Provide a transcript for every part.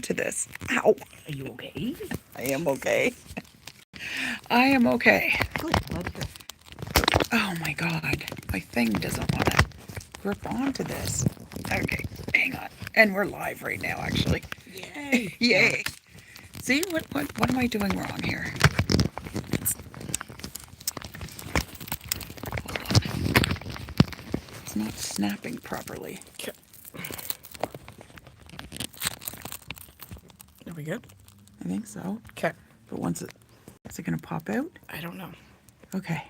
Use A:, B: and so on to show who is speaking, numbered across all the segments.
A: to this. Ow.
B: Are you okay?
A: I am okay. I am okay.
B: Good. Glad to hear.
A: Oh my god. My thing doesn't want to grip onto this. Okay, hang on. And we're live right now, actually.
B: Yay.
A: Yay. See, what am I doing wrong here? Hold on. It's not snapping properly.
B: Okay. Are we good?
A: I think so.
B: Okay.
A: But is it going to pop out?
B: I don't know.
A: Okay.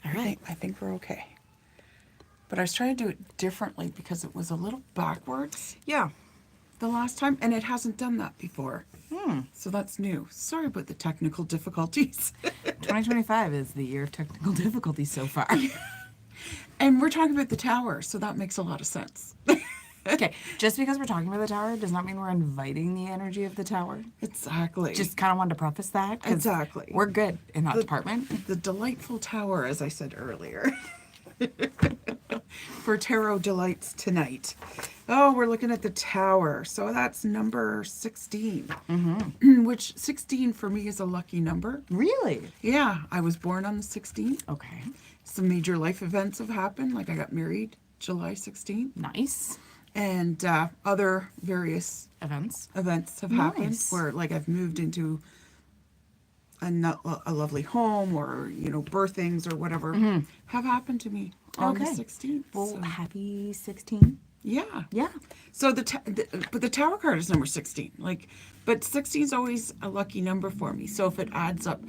B: All right.
A: I think we're okay. But I was trying to do it differently because it was a little backwards
B: Yeah.
A: the last time, and it hasn't done that before. So that's new. Sorry about the technical difficulties.
B: 2025 is the year of technical difficulties so far.
A: And we're talking about the tower, so that makes a lot of sense.
B: Okay. Just because we're talking about the tower does not mean we're inviting the energy of the tower.
A: Exactly.
B: Just kind of wanted to preface that. 'Cause
A: Exactly.
B: We're good in that department.
A: The delightful tower, as I said earlier. For Tarot Delights tonight. Oh, we're looking at the tower. So that's number 16. Which 16 for me is a lucky number.
B: Really?
A: Yeah, I was born on the 16th.
B: Okay.
A: Some major life events have happened. Like I got married July 16th.
B: Nice.
A: And other various
B: Events.
A: events have happened
B: Nice.
A: where like I've moved into a lovely home, or birthings or whatever have happened to me on the
B: Okay.
A: 16th.
B: Well,
A: so,
B: happy 16.
A: yeah.
B: Yeah.
A: So but the tower card is number 16. But 16 is always a lucky number for me. So if it adds up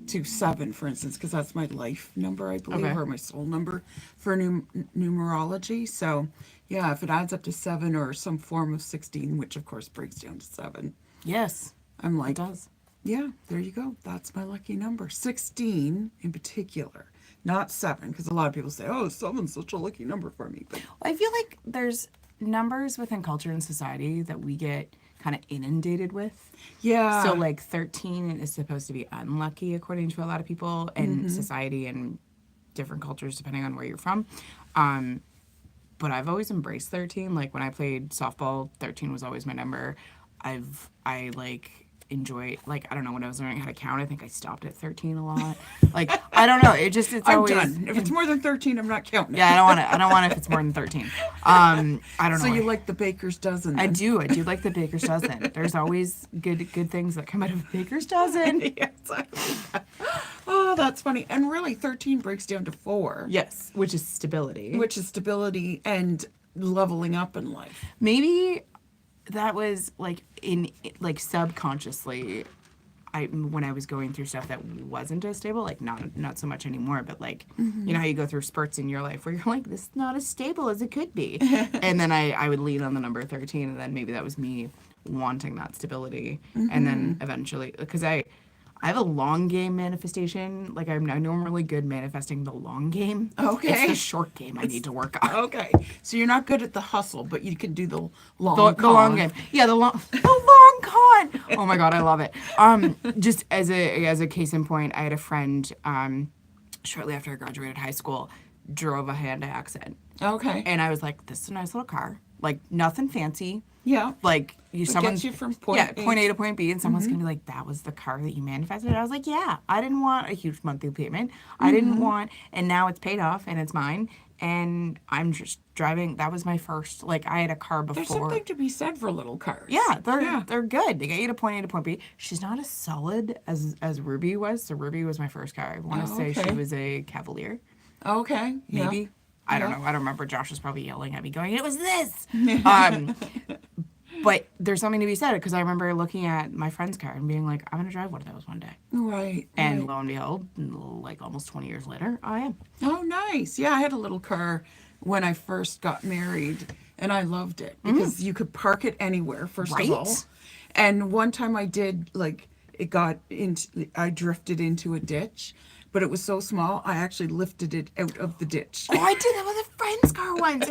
A: to 7, for instance, because that's my life number, I believe,
B: Okay.
A: or my soul number for numerology. So yeah, if it adds up to 7 or some form of 16, which of course breaks down to 7,
B: Yes.
A: I'm
B: It
A: like,
B: does.
A: yeah, there you go. That's my lucky number. 16 in particular, not 7, because a lot of people say, oh, 7's such a lucky number for me. But
B: I feel like there's numbers within culture and society that we get kind of inundated with.
A: yeah.
B: So, like, 13 is supposed to be unlucky, according to a lot of people in society and different cultures, depending on where you're from. But I've always embraced 13. Like, when I played softball, 13 was always my number. I enjoy, like, I don't know, when I was learning how to count, I think I stopped at 13 a lot. Like, I don't know. It's
A: I'm
B: always
A: done. If it's more than 13, I'm not counting it.
B: Yeah, I don't want it if it's more than 13. I don't know.
A: So you like the baker's dozen?
B: I
A: then?
B: do like the baker's dozen. There's always good things that come out of a baker's dozen.
A: Yeah, exactly. Oh, that's funny. And really, 13 breaks down to 4,
B: Yes, which is stability.
A: which is stability and leveling up in life.
B: Maybe that was like subconsciously, when I was going through stuff that wasn't as stable, like not so much anymore, but like you know how you go through spurts in your life where you're like, this is not as stable as it could be, and then I would lean on the number 13, and then maybe that was me wanting that stability, and then eventually, because I have a long game manifestation. Like, I'm normally good manifesting the long game.
A: Okay.
B: It's the short game I need to work on.
A: Okay. So you're not good at the hustle, but you can do the long
B: The long game. Yeah, the long con. Oh my god, I love it. Just as a case in point, I had a friend shortly after I graduated high school drove a Honda Accent.
A: Okay.
B: And I was like, this is a nice little car. Like, nothing fancy.
A: Yeah.
B: Like,
A: Someone gets you from point
B: A to point B, and someone's gonna be like, that was the car that you manifested. I was like, yeah, I didn't want a huge monthly payment. I didn't want, and now it's paid off and it's mine. And I'm just driving. That was my first. Like, I had a car before.
A: There's something to be said for little cars.
B: Yeah, they're good. They get you to point A to point B. She's not as solid as Ruby was. So Ruby was my first car. I want to say she was a Cavalier.
A: Okay.
B: Maybe.
A: Yeah.
B: I don't know. I don't remember. Josh was probably yelling at me going, it was this. But there's something to be said, because I remember looking at my friend's car and being like, I'm going to drive one of those one day.
A: Right.
B: And
A: right.
B: lo and behold, like almost 20 years later, I am.
A: Oh, nice. Yeah, I had a little car when I first got married, and I loved it because you could park it anywhere, first of all.
B: Right?
A: And one time I did, like, I drifted into a ditch, but it was so small, I actually lifted it out of the ditch.
B: Oh, I did that with a friend's car once.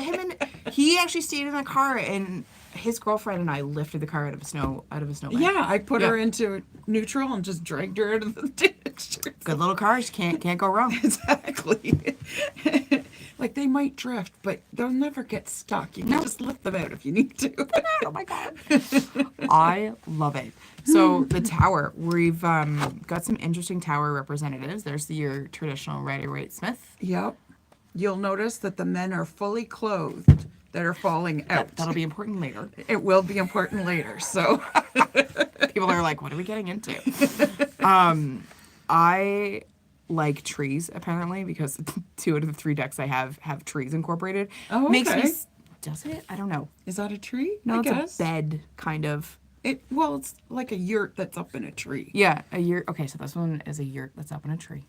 B: He actually stayed in the car, and his girlfriend and I lifted the car out of a snowbank.
A: Yeah, I put her into neutral and just dragged her out of the ditch.
B: Good little cars, can't go wrong.
A: Exactly. Like they might drift, but they'll never get stuck. You can just lift them out if you need to.
B: Oh my god. I love it. So the tower, we've got some interesting tower representatives. There's your traditional Rider-Waite-Smith.
A: Yep. You'll notice that the men are fully clothed that are falling out.
B: That'll be important later.
A: It will be important later. So
B: People are like, what are we getting into? I like trees, apparently, because 2 out of the 3 decks I have trees incorporated.
A: Oh,
B: Makes me
A: okay.
B: does it? I don't know.
A: is that a tree?
B: No,
A: I
B: it's
A: guess.
B: a bed, kind of.
A: Well, it's like a yurt that's up in a tree.
B: Yeah, a yurt. Okay, so this one is a yurt that's up in a tree,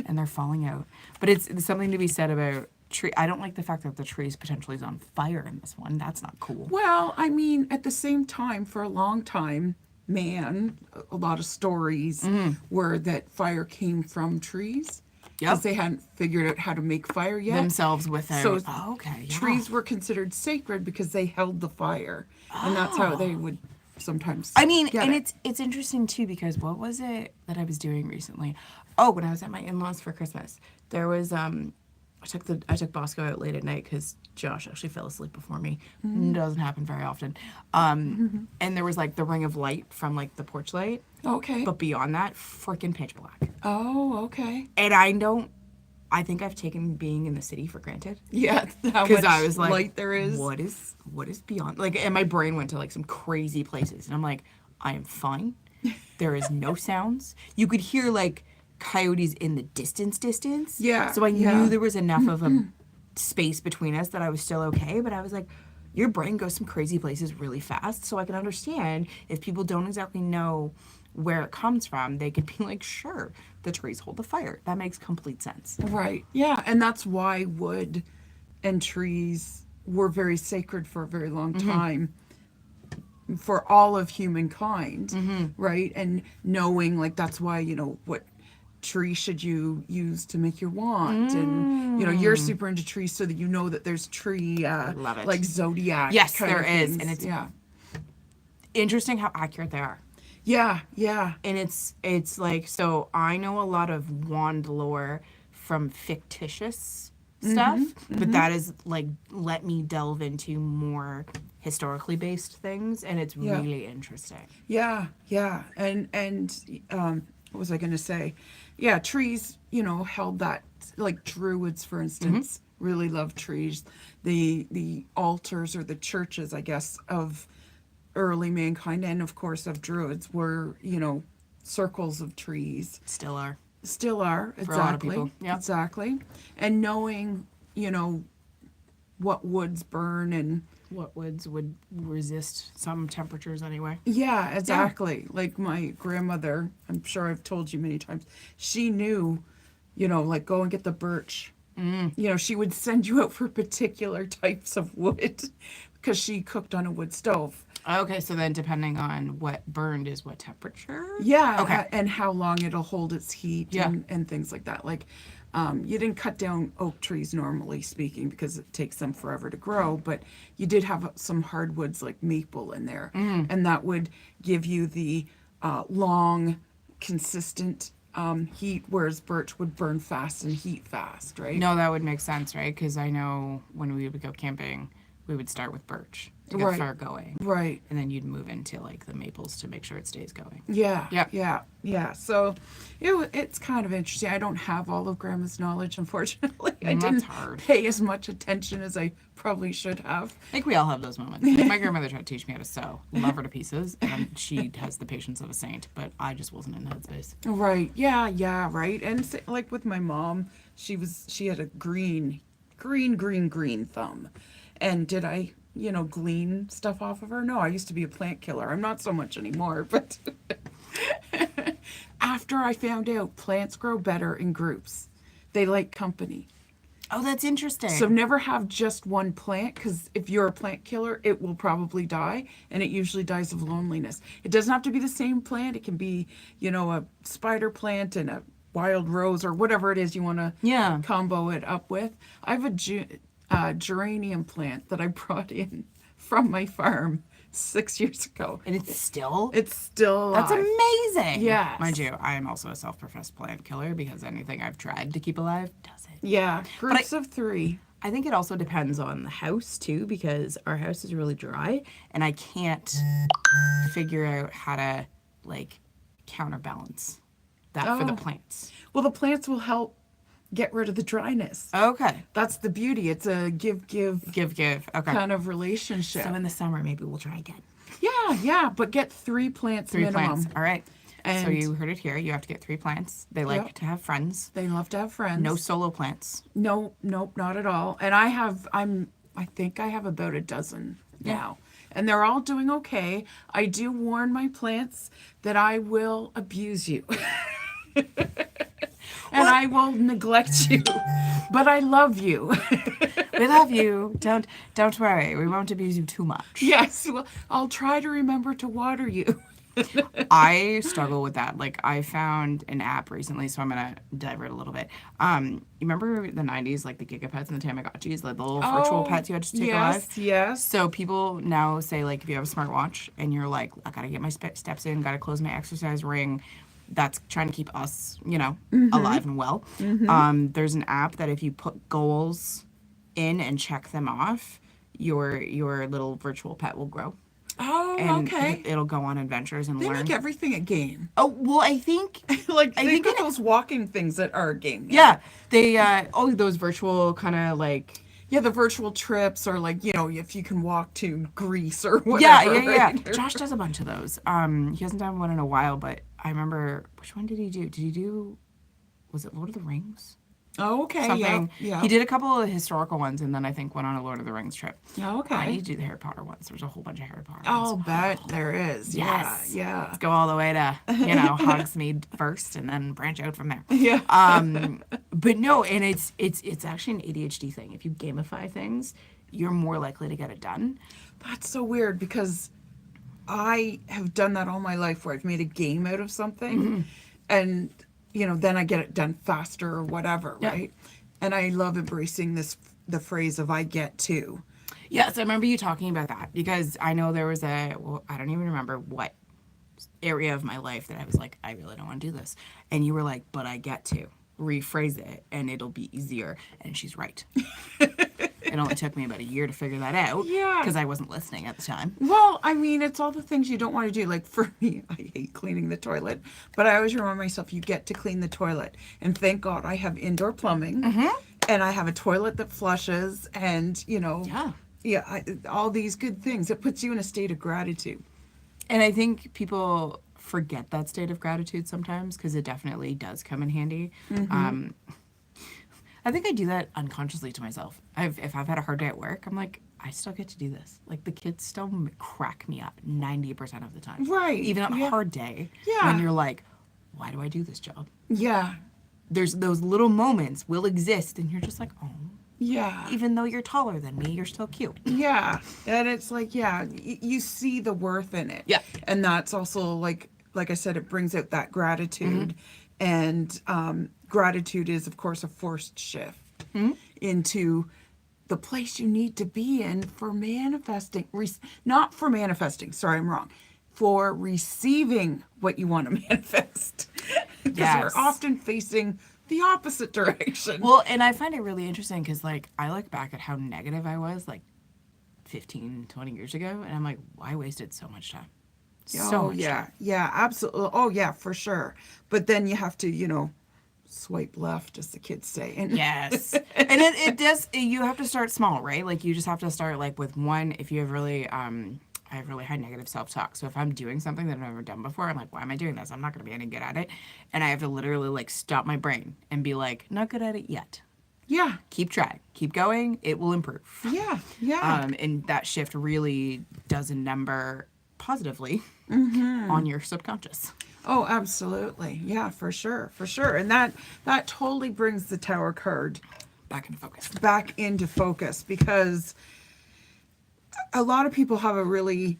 B: and they're falling out. But it's something to be said about tree. I don't like the fact that the tree potentially is on fire in this one. That's not cool.
A: Well, I mean, at the same time, for a long time, a lot of stories were that fire came from trees.
B: Yep.
A: Because they hadn't figured out how to make fire yet.
B: Themselves without.
A: So
B: Oh, okay. Yeah.
A: trees were considered sacred because they held the fire. And that's how they would sometimes
B: I mean,
A: get
B: and
A: it.
B: it's interesting too because what was it that I was doing recently? Oh, when I was at my in-laws for Christmas, there was I took Bosco out late at night because Josh actually fell asleep before me. Doesn't happen very often. And there was like the ring of light from like the porch light,
A: Okay.
B: but beyond that, freaking pitch black.
A: Oh, okay.
B: And I think I've taken being in the city for granted.
A: Yeah, how
B: Because
A: much
B: I was like,
A: light there is.
B: what is beyond? Like, and my brain went to like some crazy places, and I'm like, I am fine. There is no sounds. You could hear like coyotes in the distance.
A: Yeah,
B: So I
A: yeah.
B: knew there was enough of a space between us that I was still okay. But I was like, your brain goes some crazy places really fast. So I can understand if people don't exactly know where it comes from, they could be like, sure, the trees hold the fire. That makes complete sense.
A: Right. Yeah, and that's why wood and trees were very sacred for a very long time for all of humankind, right? And knowing like that's why, what tree should you use to make your wand and you're super into trees so that you know that there's tree
B: Love it.
A: like zodiac
B: Yes,
A: kind
B: there
A: of
B: is,
A: things.
B: and it's
A: yeah.
B: interesting how accurate they are.
A: Yeah.
B: And it's like, so I know a lot of wand lore from fictitious stuff, but that is like, let me delve into more historically based things, and it's
A: Yeah.
B: really interesting.
A: Yeah, and what was I going to say? Yeah, trees, held that, like druids, for instance, really loved trees. The altars or the churches, I guess, of early mankind and of course of druids were, circles of trees.
B: Still are.
A: Still are, exactly.
B: For a lot of people, yeah.
A: Exactly. And knowing, what woods burn and
B: What woods would resist some temperatures anyway.
A: yeah, exactly. Like my grandmother, I'm sure I've told you many times, she knew, like go and get the birch. She would send you out for particular types of wood because she cooked on a wood stove.
B: Okay, so then depending on what burned is what temperature?
A: Yeah.
B: Okay.
A: And how long it'll hold its heat
B: Yeah.
A: and things like that. Like, you didn't cut down oak trees, normally speaking, because it takes them forever to grow, but you did have some hardwoods like maple in there. And that would give you the long, consistent heat, whereas birch would burn fast and heat fast, right?
B: No, that would make sense, right? Because I know when we would go camping, we would start with birch to get
A: Right.
B: fire going.
A: Right.
B: And then you'd move into like the maples to make sure it stays going.
A: Yeah.
B: Yep.
A: Yeah. So it's kind of interesting. I don't have all of Grandma's knowledge, unfortunately. I
B: That's
A: didn't
B: hard.
A: pay as much attention as I probably should have.
B: I think we all have those moments. Like my grandmother tried to teach me how to sew. Love her to pieces. And she has the patience of a saint, but I just wasn't in that space.
A: Right. Yeah. Right. And like with my mom, she had a green thumb. And did I, glean stuff off of her? No, I used to be a plant killer. I'm not so much anymore, but after I found out plants grow better in groups, they like company.
B: Oh, that's interesting.
A: So never have just one plant, because if you're a plant killer, it will probably die, and it usually dies of loneliness. It doesn't have to be the same plant. It can be, a spider plant and a wild rose or whatever it is you want to combo it up with. I have a geranium plant that I brought in from my farm 6 years ago.
B: And it's still
A: alive.
B: That's amazing.
A: Yes.
B: Mind you, I am also a self-professed plant killer because anything I've tried to keep alive does it.
A: Yeah, groups of 3.
B: I think it also depends on the house too, because our house is really dry and I can't figure out how to like counterbalance that for the plants.
A: Well, the plants will help get rid of the dryness.
B: Okay.
A: That's the beauty. It's a give.
B: Okay.
A: Kind of relationship.
B: So in the summer, maybe we'll try again.
A: Yeah, but get 3 plants minimum.
B: 3 plants. All right.
A: And
B: so you heard it here. You have to get 3 plants. They like to have friends.
A: They love to have friends.
B: No solo plants.
A: No, nope, not at all. And I think I have about a dozen now. And they're all doing okay. I do warn my plants that I will abuse you. And I will neglect you. But I love you.
B: We love you. Don't worry. We won't abuse you too much.
A: Yes. Well, I'll try to remember to water you.
B: I struggle with that. Like, I found an app recently, so I'm gonna divert a little bit. You remember the 90s, like the Gigapets and the Tamagotchis, like the little virtual pets you had to take alive?
A: Yes.
B: So people now say, like, if you have a smartwatch and you're like, I gotta get my steps in, gotta close my exercise ring, that's trying to keep us, alive and well. There's an app that if you put goals in and check them off, your little virtual pet will grow.
A: Oh,
B: And
A: okay.
B: it'll go on adventures and
A: They
B: learn.
A: make everything a game.
B: Oh, well, I think
A: Like,
B: I
A: think
B: think
A: of those walking things that are a game.
B: yeah, they those virtual kind of like
A: Yeah, the virtual trips, or like, if you can walk to Greece or whatever.
B: yeah.
A: right?
B: Josh does a bunch of those. He hasn't done one in a while, but I remember which one did he do? Did he do? Was it Lord of the Rings?
A: Oh, okay.
B: Something.
A: Yeah.
B: He did a couple of historical ones, and then I think went on a Lord of the Rings trip.
A: Oh, okay.
B: I need to do the Harry Potter ones. There's a whole bunch of Harry Potter ones.
A: I'll bet there is.
B: Yes.
A: Yeah.
B: Let's go all the way to Hogsmeade first, and then branch out from there.
A: Yeah.
B: But no, and it's actually an ADHD thing. If you gamify things, you're more likely to get it done.
A: That's so weird, because I have done that all my life, where I've made a game out of something and then I get it done faster or whatever, right? And I love embracing the phrase of I get to.
B: Yes, I remember you talking about that, because I know there was I don't even remember what area of my life that I was like, I really don't want to do this. And you were like, but I get to rephrase it and it'll be easier. And she's right. It only took me about a year to figure that out.
A: Yeah.
B: Because I wasn't listening at the time.
A: Well, I mean, it's all the things you don't want to do. Like, for me, I hate cleaning the toilet, but I always remind myself, you get to clean the toilet. And thank God I have indoor plumbing, and I have a toilet that flushes, and, all these good things. It puts you in a state of gratitude.
B: And I think people forget that state of gratitude sometimes, because it definitely does come in handy. I think I do that unconsciously to myself. If I've had a hard day at work, I'm like, I still get to do this. Like, the kids still crack me up 90% of the time.
A: Right.
B: Even on a hard day.
A: Yeah.
B: When you're like, why do I do this job?
A: Yeah.
B: There's those little moments will exist, and you're just like, oh.
A: Yeah.
B: Even though you're taller than me, you're still cute.
A: Yeah. And it's like, you see the worth in it.
B: Yeah.
A: And that's also, like I said, it brings out that gratitude. And gratitude is, of course, a forced shift into the place you need to be in for manifesting. Not for manifesting. Sorry, I'm wrong. For receiving what you want to manifest. Because we're often facing the opposite direction.
B: Well, and I find it really interesting because, like, I look back at how negative I was, like, 15, 20 years ago, and I'm like, I wasted so much time. So much time.
A: Yeah, absolutely. Oh, yeah, for sure. But then you have to, swipe left, as the kids say. And
B: Yes. And it does, you have to start small, right? Like, you just have to start, like, with one, if you have really, I have really high negative self-talk. So if I'm doing something that I've never done before, I'm like, why am I doing this? I'm not going to be any good at it. And I have to literally, like, stop my brain and be like, not good at it yet.
A: Yeah.
B: Keep trying. Keep going. It will improve.
A: Yeah.
B: And that shift really does a number positively on your subconscious.
A: Oh, absolutely. Yeah, for sure. And that totally brings the Tower card
B: Back into focus.
A: Because a lot of people have a really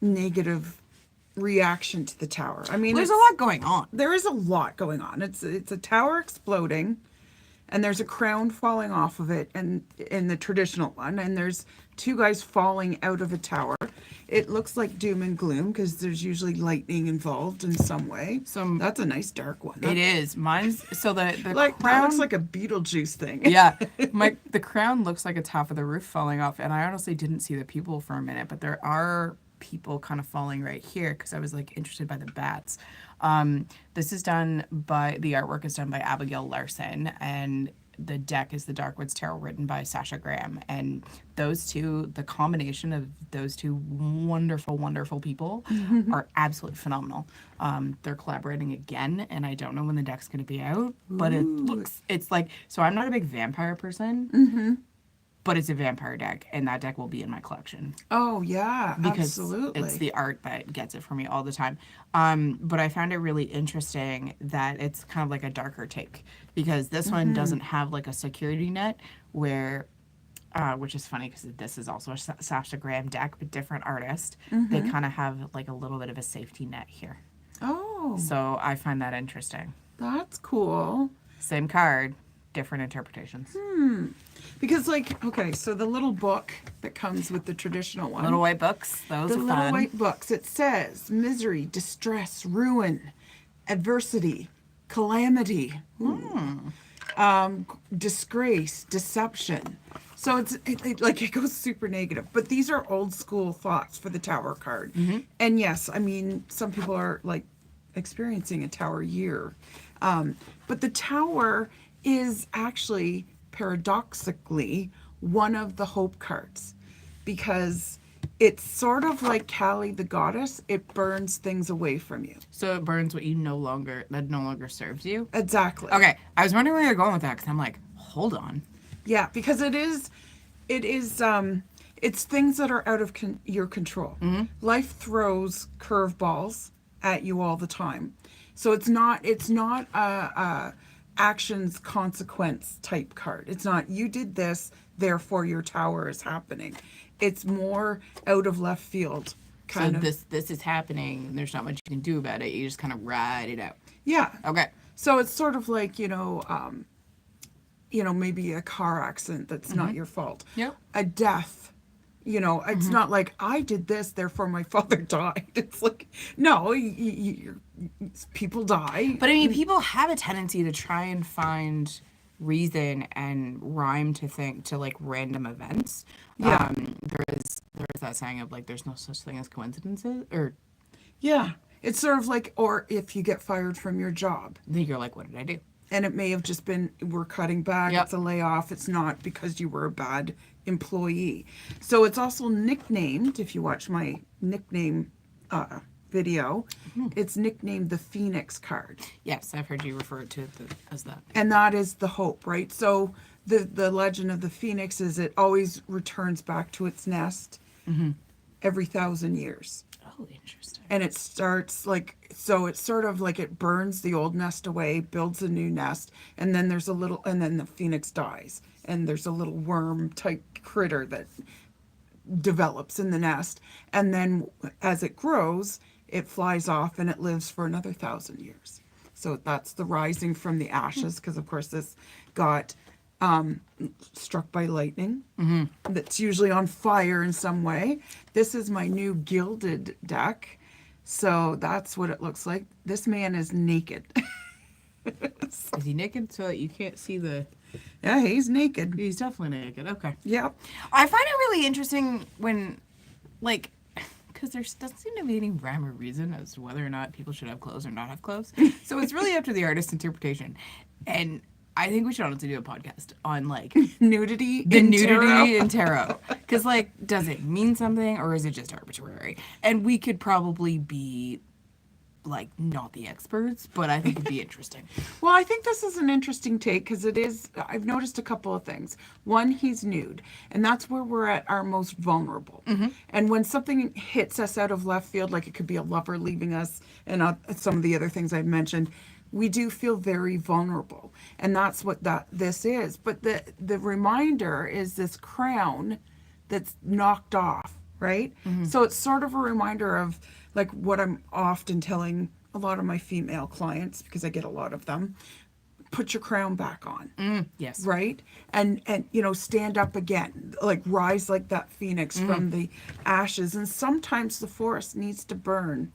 A: negative reaction to the Tower. I mean,
B: There's a lot going on.
A: There is a lot going on. It's a tower exploding, and there's a crown falling off of it, and in the traditional one, and there's two guys falling out of a tower. It looks like doom and gloom because there's usually lightning involved in some way.
B: So
A: That's a nice dark one.
B: it is. Mine's so the
A: Like
B: crown
A: that looks like a Beetlejuice thing.
B: yeah, the crown looks like a top of the roof falling off, and I honestly didn't see the people for a minute, but there are people kind of falling right here because I was like interested by the bats. This is done by the artwork is done by Abigail Larson, and the deck is the Darkwoods Tarot written by Sasha Graham, and those two, the combination of those two wonderful people are absolutely phenomenal. They're collaborating again, and I don't know when the deck's going to be out, but it's like, so I'm not a big vampire person, but it's a vampire deck, and that deck will be in my collection.
A: Oh yeah,
B: Because
A: absolutely.
B: it's the art that gets it for me all the time. But I found it really interesting that it's kind of like a darker take, because this one doesn't have like a security net where, which is funny because this is also a Sasha Graham deck, but different artist. They kind of have like a little bit of a safety net here.
A: Oh,
B: So I find that interesting.
A: that's cool.
B: Same card, different interpretations.
A: Because like, okay, so the little book that comes with the traditional one.
B: Little white books, those
A: the
B: are
A: little
B: fun.
A: white books, it says misery, distress, ruin, adversity, calamity, disgrace, deception. So like it goes super negative. But these are old school thoughts for the tower card. And yes, I mean, some people are like experiencing a tower year. But the tower is actually paradoxically one of the hope cards, because it's sort of like Kali the goddess. It burns things away from you.
B: So it burns what that no longer serves you.
A: Exactly.
B: Okay, I was wondering where you're going with that, because I'm like, hold on.
A: Yeah, because it's things that are out of your control. Life throws curveballs at you all the time. So it's not a actions consequence type card. It's not you did this, therefore your tower is happening. It's more out of left field kind of.
B: This is happening, and there's not much you can do about it. You just kind of ride it out.
A: Yeah.
B: Okay.
A: So it's sort of like, maybe a car accident that's not your fault.
B: Yep.
A: A death. It's not like I did this, therefore my father died. It's like, no, people die.
B: But I mean, people have a tendency to try and find reason and rhyme to like random events.
A: Yeah.
B: There is that saying of like, there's no such thing as coincidences, or
A: Yeah. It's sort of like, or if you get fired from your job.
B: then you're like, what did I do?
A: And it may have just been, we're cutting back,
B: Yep.
A: it's a layoff, it's not because you were a bad employee. So it's also nicknamed, if you watch my nickname video, it's nicknamed the Phoenix card.
B: Yes, I've heard you refer to it as that.
A: And that is the hope, right? So the legend of the Phoenix is it always returns back to its nest every 1,000 years.
B: Oh, interesting.
A: And it starts like, so it's sort of like it burns the old nest away, builds a new nest, and then then the phoenix dies. And there's a little worm type critter that develops in the nest. And then as it grows, it flies off and it lives for another 1,000 years. So that's the rising from the ashes, because of course this got struck by lightning. That's usually on fire in some way. This is my new gilded deck. So that's what it looks like. This man is naked.
B: Is he naked so that you can't see the...
A: Yeah, he's naked.
B: He's definitely naked. Okay.
A: Yep.
B: I find it really interesting when, like, because there doesn't seem to be any rhyme or reason as to whether or not people should have clothes or not have clothes. So it's really up to the artist's interpretation. And I think we should honestly do a podcast on, like,
A: Nudity
B: the
A: in
B: nudity
A: tarot.
B: in tarot. Because, like, does it mean something or is it just arbitrary? And we could probably be, like, not the experts, but I think it'd be interesting.
A: Well, I think this is an interesting take because it is, I've noticed a couple of things. One, he's nude, and that's where we're at our most vulnerable. And when something hits us out of left field, like it could be a lover leaving us and some of the other things I've mentioned, we do feel very vulnerable. And that's what this is. But the reminder is this crown that's knocked off, right? So it's sort of a reminder of like what I'm often telling a lot of my female clients, because I get a lot of them, put your crown back on.
B: Yes.
A: Right? And stand up again, like rise like that phoenix from the ashes. And sometimes the forest needs to burn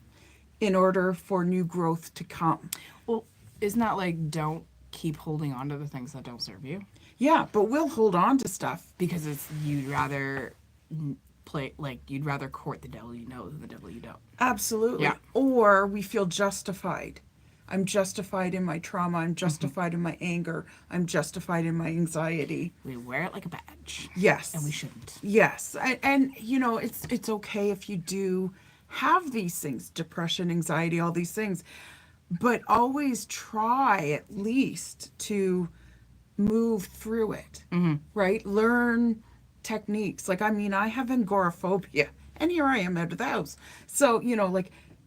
A: in order for new growth to come.
B: Well, isn't that like, don't keep holding on to the things that don't serve you?
A: Yeah, but we'll hold on to stuff.
B: Because you'd rather you'd rather court the devil you know than the devil you don't.
A: Absolutely.
B: Yeah.
A: Or we feel justified. I'm justified in my trauma. I'm justified in my anger. I'm justified in my anxiety.
B: We wear it like a badge.
A: Yes.
B: And we shouldn't.
A: Yes. And it's okay if you do have these things, depression, anxiety, all these things, but always try at least to move through it, right? Learn techniques. Like, I mean, I have agoraphobia, and here I am out of the house. So,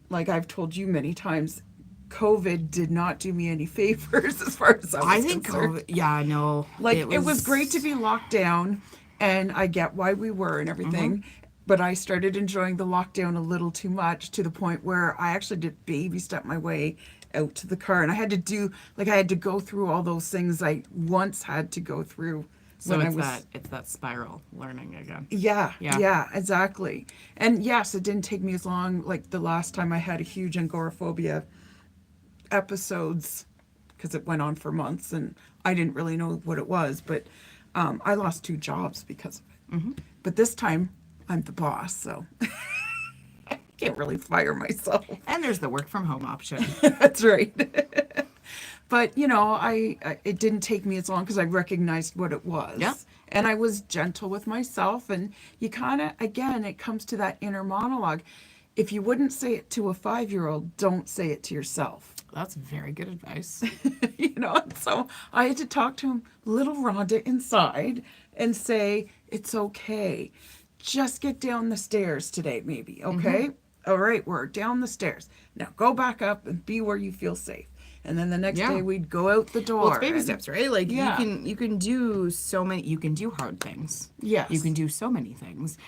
A: like I've told you many times, COVID did not do me any favors as far as I was concerned.
B: COVID, yeah, no.
A: Like, it was great to be locked down, and I get why we were and everything, but I started enjoying the lockdown a little too much, to the point where I actually did baby step my way out to the car, and I had to go through all those things I once had to go through.
B: So it's that spiral learning again.
A: Yeah, exactly. And yes, it didn't take me as long, like the last time I had a huge agoraphobia episodes, because it went on for months and I didn't really know what it was, but I lost 2 jobs because of it. But this time I'm the boss, so I can't really fire myself.
B: And there's the work from home option.
A: That's right. But it didn't take me as long because I recognized what it was.
B: Yeah.
A: And I was gentle with myself, and you kind of, again, it comes to that inner monologue. If you wouldn't say it to a 5-year-old, don't say it to yourself.
B: That's very good advice.
A: And so I had to talk to little Rhonda inside and say, it's okay. Just get down the stairs today, maybe, okay? All right, we're down the stairs. Now go back up and be where you feel safe. And then the next day we'd go out the door.
B: Well, it's baby steps, right? Like, you can do so many, you can do hard things.
A: Yes.
B: You can do so many things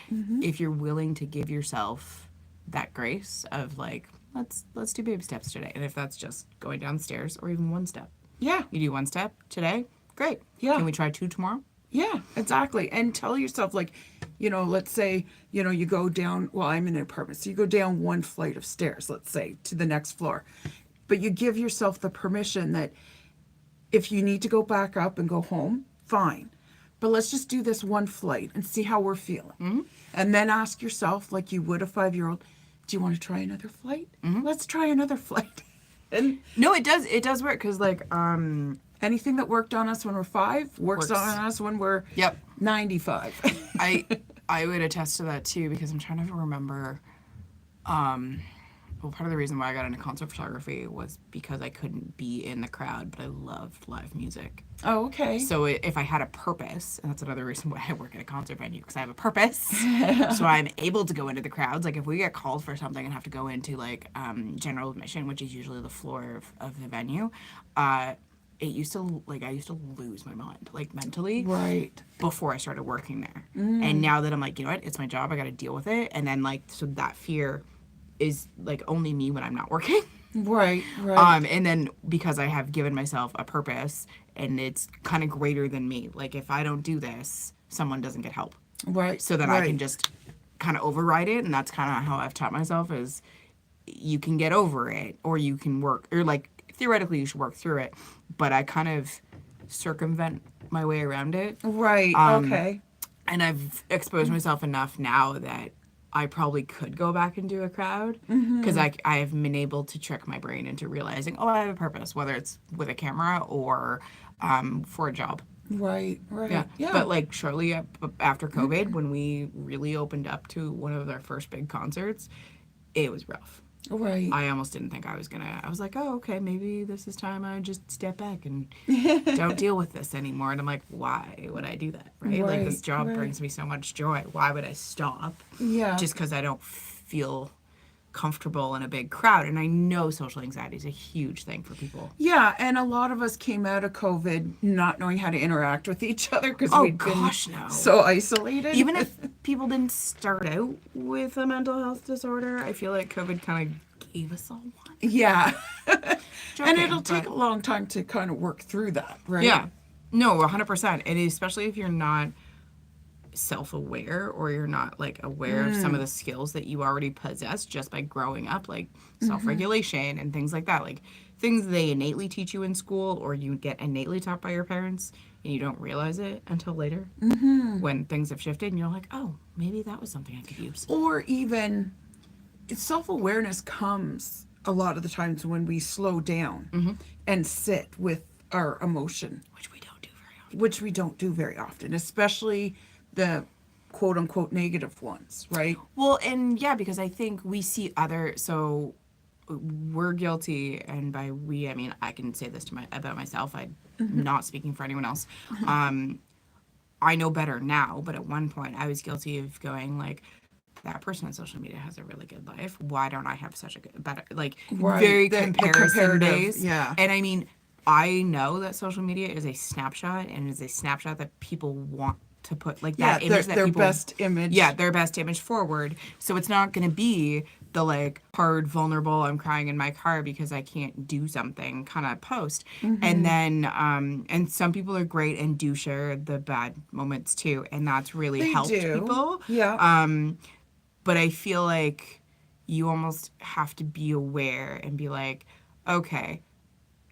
B: if you're willing to give yourself that grace of like, let's do baby steps today. And if that's just going down the stairs or even one step.
A: Yeah.
B: You do one step today, great.
A: Yeah.
B: Can we try 2 tomorrow?
A: Yeah, exactly. And tell yourself, like, let's say, you go down, well, I'm in an apartment, so you go down 1 flight of stairs, let's say, to the next floor. But you give yourself the permission that if you need to go back up and go home, fine. But let's just do this 1 flight and see how we're feeling. And then ask yourself, like you would a 5-year-old, do you want to try another flight? Let's try another flight. And
B: no, it does work, because like
A: anything that worked on us when we're 5 works on us when we're 95.
B: I would attest to that too, because I'm trying to remember. Well, part of the reason why I got into concert photography was because I couldn't be in the crowd, but I loved live music.
A: Oh, okay.
B: So if I had a purpose, and that's another reason why I work at a concert venue, because I have a purpose. So I'm able to go into the crowds. Like if we get called for something and have to go into like general admission, which is usually the floor of the venue, I used to lose my mind, like mentally.
A: Right.
B: Before I started working there. And now that I'm like, you know what, it's my job, I got to deal with it. And then like, so that fear is like only me when I'm not working.
A: Right.
B: And then because I have given myself a purpose and it's kind of greater than me, like if I don't do this, someone doesn't get help.
A: Right.
B: So that I can just kind of override it. And that's kind of how I've taught myself is you can get over it, or you can work, or like theoretically you should work through it. But I kind of circumvent my way around it.
A: Right. Okay.
B: And I've exposed myself enough now that I probably could go back into a crowd, because I have been able to trick my brain into realizing, oh, I have a purpose, whether it's with a camera or for a job.
A: Right.
B: Yeah. But like shortly after COVID, when we really opened up to one of our first big concerts, it was rough.
A: Right.
B: I almost didn't think I was like, oh, okay, maybe this is time I just step back and don't deal with this anymore. And I'm like, why would I do that? Right? Like this job brings me so much joy. Why would I stop?
A: Yeah.
B: Just because I don't feel comfortable in a big crowd. And I know social anxiety is a huge thing for people.
A: Yeah, and a lot of us came out of COVID not knowing how to interact with each other because
B: Oh,
A: we'd
B: gosh,
A: been
B: no.
A: so isolated.
B: Even if people didn't start out with a mental health disorder, I feel like COVID kind of gave us all one.
A: Yeah.
B: Joking,
A: And it'll take
B: but-
A: a long time to kind of work through that, right?
B: Yeah. No, 100%. And especially if you're not self-aware or you're not like aware of some of the skills that you already possess just by growing up, like self-regulation and things like that, like things they innately teach you in school or you get innately taught by your parents and you don't realize it until later when things have shifted and you're like, oh, maybe that was something I could use.
A: Or even self-awareness comes a lot of the times when we slow down and sit with our emotion,
B: Which we don't do very often.
A: which we don't do very often, especially the quote unquote negative ones, right?
B: Well, and yeah, because I think we see so we're guilty, and by we, I mean, I can say this about myself. I'm not speaking for anyone else. I know better now, but at one point I was guilty of going like, that person on social media has a really good life. Why don't I have such a good, better, like
A: Right.
B: very
A: The
B: comparison
A: comparative,
B: based.
A: yeah.
B: And I mean, I know that social media is a snapshot and is a snapshot that people want to put like that image that
A: their
B: people,
A: best image.
B: yeah, their best image forward. So it's not going to be the like hard, vulnerable, I'm crying in my car because I can't do something kind of post. And then, and some people are great and do share the bad moments too. And that's really
A: They
B: helped
A: do.
B: people.
A: Yeah.
B: But I feel like you almost have to be aware and be like, okay,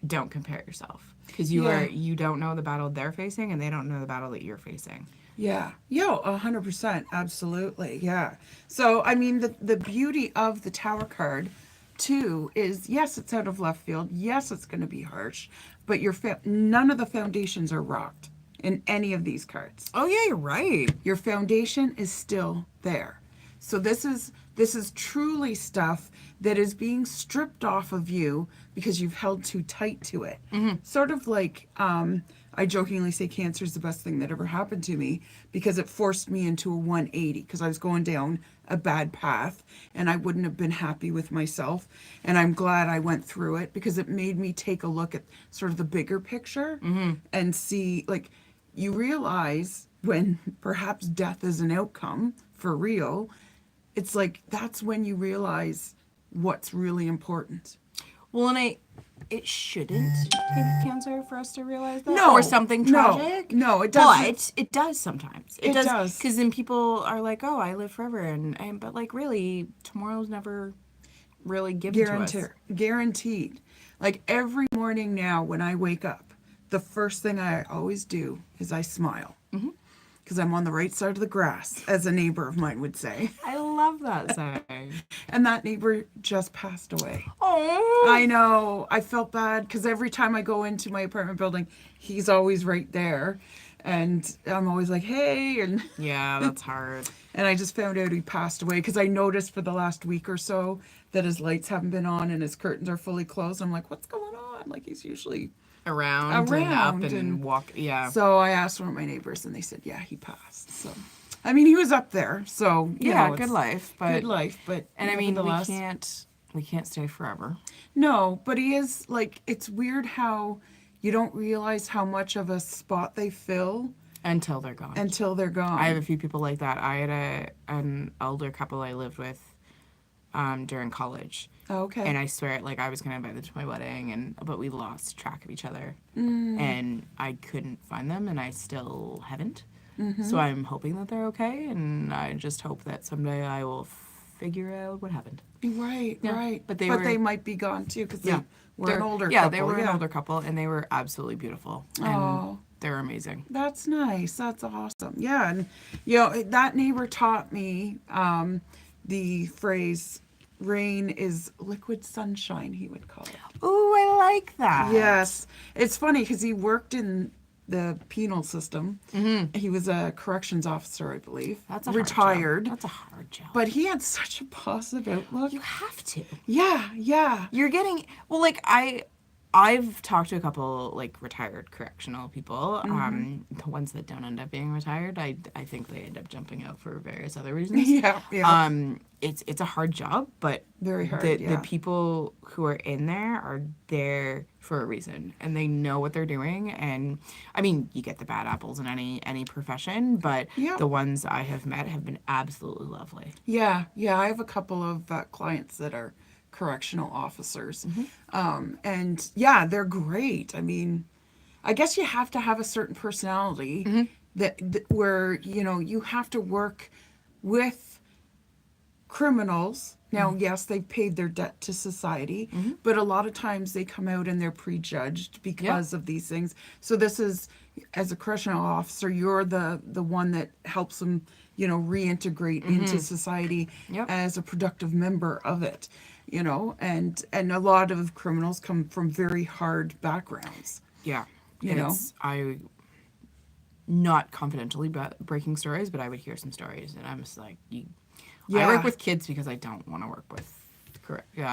B: don't compare yourself. Because you don't know the battle they're facing and they don't know the battle that you're facing.
A: Yeah. 100%. Absolutely. Yeah. So, I mean, the beauty of the Tower card, too, is yes, it's out of left field. Yes, it's going to be harsh. But none of the foundations are rocked in any of these cards.
B: Oh, yeah, you're right.
A: Your foundation is still there. So this is truly stuff that is being stripped off of you because you've held too tight to it. Sort of like I jokingly say cancer is the best thing that ever happened to me because it forced me into a 180 because I was going down a bad path and I wouldn't have been happy with myself. And I'm glad I went through it because it made me take a look at sort of the bigger picture and see, like, you realize when perhaps death is an outcome for real, it's like that's when you realize what's really important.
B: Well, and it shouldn't take cancer for us to realize that.
A: No,
B: Or something tragic.
A: No, it doesn't.
B: But it does sometimes.
A: It does.
B: Because then people are like, oh, I live forever. And but like really, tomorrow's never really given to us.
A: Guaranteed. Like every morning now when I wake up, the first thing I always do is I smile. Because I'm on the right side of the grass, as a neighbor of mine would say.
B: I love that saying.
A: And that neighbor just passed away.
B: Oh.
A: I know. I felt bad because every time I go into my apartment building, he's always right there. And I'm always like, hey.
B: Yeah, that's hard.
A: And I just found out he passed away because I noticed for the last week or so that his lights haven't been on and his curtains are fully closed. I'm like, what's going on? Like, he's usually
B: Around and up and walk. Yeah.
A: So I asked one of my neighbors and they said, yeah, he passed. So, I mean, he was up there. So, you know,
B: good
A: it's
B: life. But
A: good life. But,
B: and I mean,
A: nevertheless-
B: we can't stay forever.
A: No, but he is, like, it's weird how you don't realize how much of a spot they fill
B: Until they're gone.
A: until they're gone.
B: I have a few people like that. I had an older couple I lived with during college.
A: Oh, okay.
B: And I swear, like, I was going to invite them to my wedding, but we lost track of each other. And I couldn't find them, and I still haven't. So I'm hoping that they're okay, and I just hope that someday I will figure out what happened.
A: Right,
B: Yeah.
A: right.
B: But
A: But they might be gone, too, because they were an older couple.
B: They were an older couple, and they were absolutely beautiful. And
A: Oh.
B: they're amazing.
A: That's nice. That's awesome. Yeah, and you know that neighbor taught me the phrase "rain is liquid sunshine." He would call it.
B: Ooh, I like that.
A: Yes, it's funny because he worked in the penal system. He was a corrections officer, I believe.
B: That's a
A: retired.
B: Hard job. That's a hard job.
A: But he had such a positive outlook.
B: You have to.
A: Yeah, yeah.
B: You're getting, well, like, I've talked to a couple like retired correctional people. The ones that don't end up being retired, I think they end up jumping out for various other reasons.
A: Yeah, yeah.
B: It's a hard job, but
A: Very hard,
B: the
A: yeah.
B: people who are in there are there for a reason, and they know what they're doing. And I mean, you get the bad apples in any profession, but
A: Yeah.
B: the ones I have met have been absolutely lovely.
A: Yeah, yeah. I have a couple of clients that are correctional officers. And yeah, they're great. I mean, I guess you have to have a certain personality that where, you have to work with criminals. Now, yes, they've paid their debt to society, but a lot of times they come out and they're prejudged because of these things. So this is, as a correctional officer, you're the one that helps them, reintegrate into society
B: Yep.
A: as a productive member of it, and a lot of criminals come from very hard backgrounds.
B: Yeah,
A: You know?
B: I not confidentially breaking stories, but I would hear some stories, and I'm just like, I
A: Yeah.
B: work with kids because I don't want to work with correct.
A: You're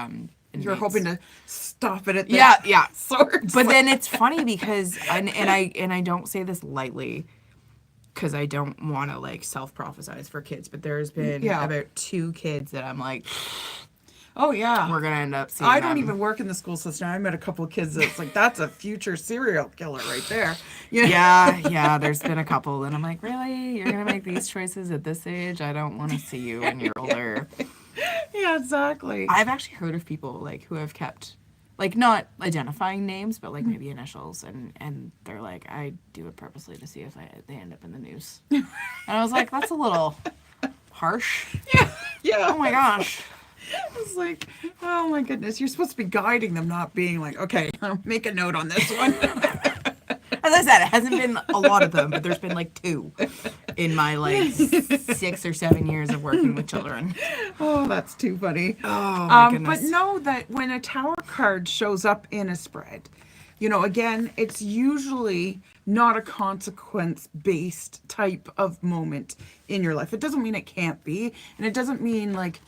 B: inmates.
A: hoping to stop it at the
B: Yeah.
A: source.
B: But then it's funny because and I don't say this lightly because I don't want to like self-prophesize for kids, but there's been
A: Yeah.
B: about 2 kids that I'm like,
A: Oh yeah.
B: we're gonna end up seeing
A: I don't
B: them.
A: even work in the school system. I met a couple of kids that's like, that's a future serial killer right there.
B: Yeah, there's been a couple, and I'm like, really? You're gonna make these choices at this age? I don't want to see you when you're older.
A: Yeah, exactly.
B: I've actually heard of people like who have kept, like, not identifying names, but like maybe initials, and they're like, I do it purposely to see if they end up in the news. And I was like, that's a little harsh.
A: Yeah.
B: Oh my gosh.
A: It's like, oh my goodness, you're supposed to be guiding them, not being like, okay, I'll make a note on this one.
B: As I said, it hasn't been a lot of them, but there's been like 2 in my like 6 or 7 years of working with children.
A: Oh, that's too funny.
B: Oh my
A: But
B: goodness.
A: know that when a tower card shows up in a spread, again, it's usually not a consequence-based type of moment in your life. It doesn't mean it can't be, and it doesn't mean like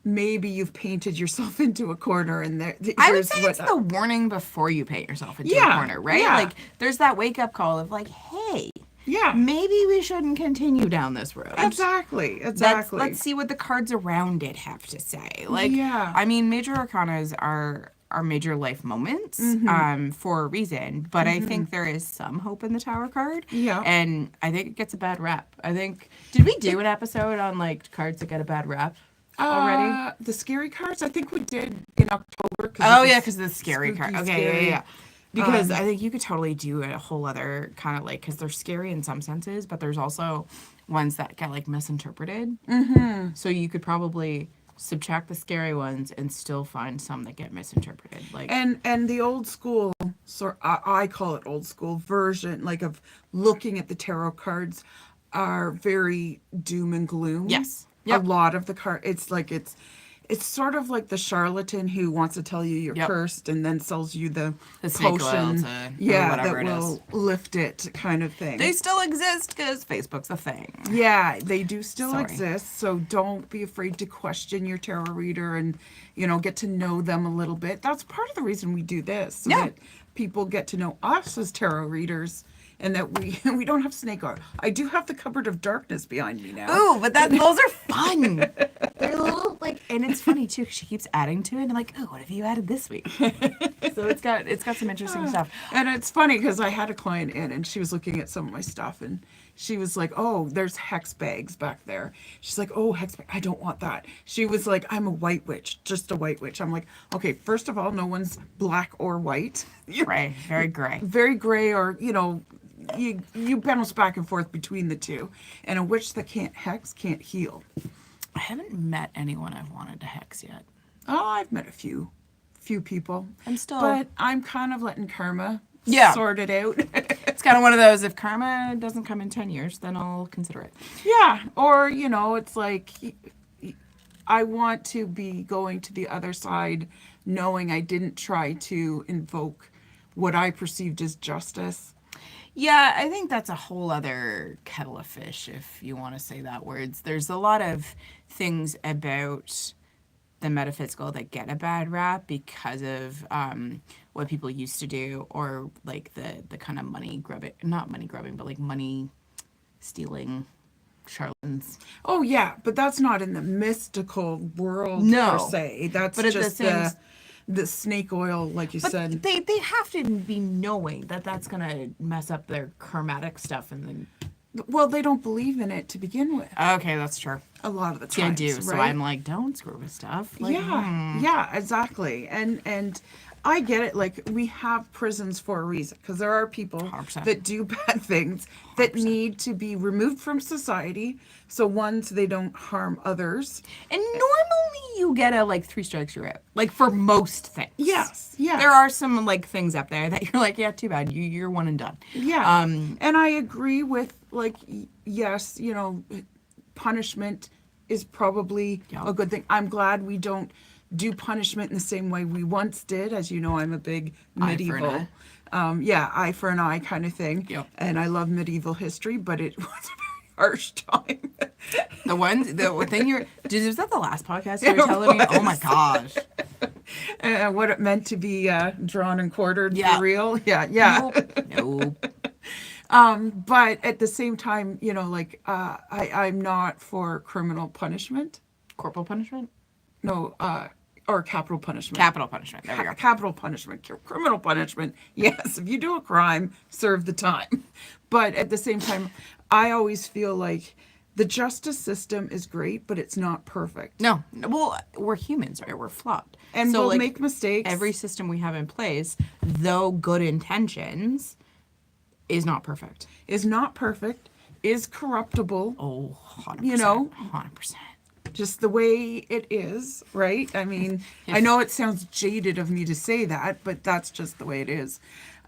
A: maybe you've painted yourself into a corner and
B: I would
A: here's
B: say
A: what
B: it's the warning before you paint yourself into a
A: Yeah,
B: corner, right?
A: yeah.
B: Like there's that wake up call of like, hey,
A: yeah,
B: maybe we shouldn't continue down this road.
A: exactly.
B: Let's see what the cards around it have to say. Like,
A: Yeah.
B: I mean, Major Arcanas are major life moments for a reason, but I think there is some hope in the Tower card.
A: Yeah.
B: And I think it gets a bad rap. Did we do an episode on like cards that get a bad rap already?
A: The scary cards, I think we did in October.
B: Oh yeah, because of the scary
A: spooky,
B: card. Okay,
A: scary.
B: yeah. Because I think you could totally do a whole other kind of like, because they're scary in some senses, but there's also ones that get like misinterpreted. Mm-hmm. So you could probably subtract the scary ones and still find some that get misinterpreted. Like,
A: And the old school, I call it old school version, like of looking at the tarot cards, are very doom and gloom.
B: Yes.
A: A
B: Yep.
A: lot of the card, it's sort of like the charlatan who wants to tell you you're
B: Yep.
A: cursed and then sells you the
B: snake oil
A: potion,
B: or
A: yeah,
B: whatever
A: that
B: it is.
A: will lift it, kind of thing.
B: they still exist because Facebook's a thing.
A: Yeah, they do still
B: Sorry.
A: exist. So don't be afraid to question your tarot reader and, get to know them a little bit. That's part of the reason we do this. So
B: Yeah.
A: that people get to know us as tarot readers and that we don't have snake oil. I do have the cupboard of darkness behind me now.
B: Ooh, but those are fun. They're a little like, and it's funny too because she keeps adding to it. And I'm like, oh, what have you added this week? So it's got some interesting stuff.
A: And it's funny because I had a client in and she was looking at some of my stuff and she was like, oh, there's hex bags back there. She's like, oh, hex bag. I don't want that. She was like, I'm a white witch, just a white witch. I'm like, okay, first of all, no one's black or white.
B: Right, very gray.
A: Very gray, or, you bounce back and forth between the two. And a witch that can't hex can't heal.
B: I haven't met anyone I've wanted to hex yet.
A: Oh, I've met a few people.
B: I'm still-
A: But I'm kind of letting karma
B: Yeah.
A: sort it out.
B: It's kind of one of those, if karma doesn't come in 10 years, then I'll consider it.
A: Yeah, or it's like I want to be going to the other side knowing I didn't try to invoke what I perceived as justice.
B: Yeah, I think that's a whole other kettle of fish, if you want to say that words. There's a lot of things about the metaphysical that get a bad rap because of what people used to do, or like the kind of money grubbing, not money grubbing, but like money stealing charlatans.
A: Oh yeah, but that's not in the mystical world
B: No.
A: per se. That's
B: But at the
A: just
B: same
A: the snake oil, like you
B: But
A: said.
B: they have to be knowing that that's gonna mess up their karmatic stuff, and then
A: Well, they don't believe in it to begin with.
B: okay, that's true.
A: A lot of the
B: See, I
A: times,
B: do.
A: right?
B: So I'm like, don't screw with stuff. Like,
A: Yeah, exactly. And I get it. Like, we have prisons for a reason, because there are people
B: 100%.
A: that do bad things that need to be removed from society. So one, so they don't harm others.
B: And normally you get a like 3 strikes you're out. Like for most things.
A: Yes, yeah.
B: There are some like things up there that you're like, yeah, too bad. You're one and done.
A: Yeah. And I agree with, like, yes, you know, punishment is probably a good thing. I'm glad we don't do punishment in the same way we once did. As you know, I'm a big medieval, eye for an eye kind of thing.
B: Yep.
A: And I love medieval history, but it was a very harsh time.
B: The thing was that the last podcast you were telling me? Oh my gosh.
A: What it meant to be drawn and quartered
B: Yeah.
A: for real. Yeah.
B: Nope.
A: But at the same time, you know, like, I'm not for criminal punishment.
B: Corporal punishment?
A: No, or capital punishment.
B: Capital punishment. There we go.
A: Capital punishment. Criminal punishment. Yes, if you do a crime, serve the time. But at the same time, I always feel like the justice system is great, but it's not perfect.
B: No. Well, we're humans, right? We're flawed.
A: And
B: so,
A: we'll
B: like,
A: make mistakes.
B: every system we have in place, though good intentions, is not perfect.
A: Is not perfect, is corruptible,
B: Oh, 100%.
A: You know?
B: 100%.
A: just the way it is, right? I mean, I know it sounds jaded of me to say that, but that's just the way it is.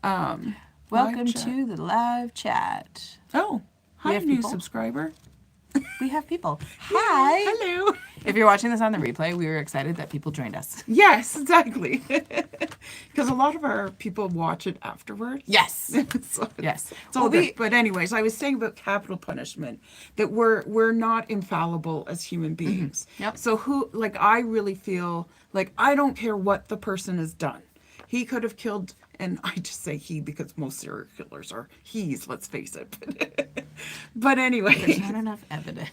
B: Welcome
A: live chat.
B: to the live chat.
A: Oh, hi,
B: have
A: new
B: people?
A: subscriber.
B: We have people. Hi.
A: Hello.
B: If you're watching this on the replay, we were excited that people joined us.
A: Yes, exactly. Because a lot of our people watch it afterwards.
B: Yes.
A: So
B: Yes.
A: it's all
B: Well,
A: good. But anyways, I was saying about capital punishment, that we're not infallible as human beings.
B: Yep.
A: So I really feel like I don't care what the person has done. He could have killed, and I just say he because most serial killers are he's, let's face it. But anyway.
B: There's not enough evidence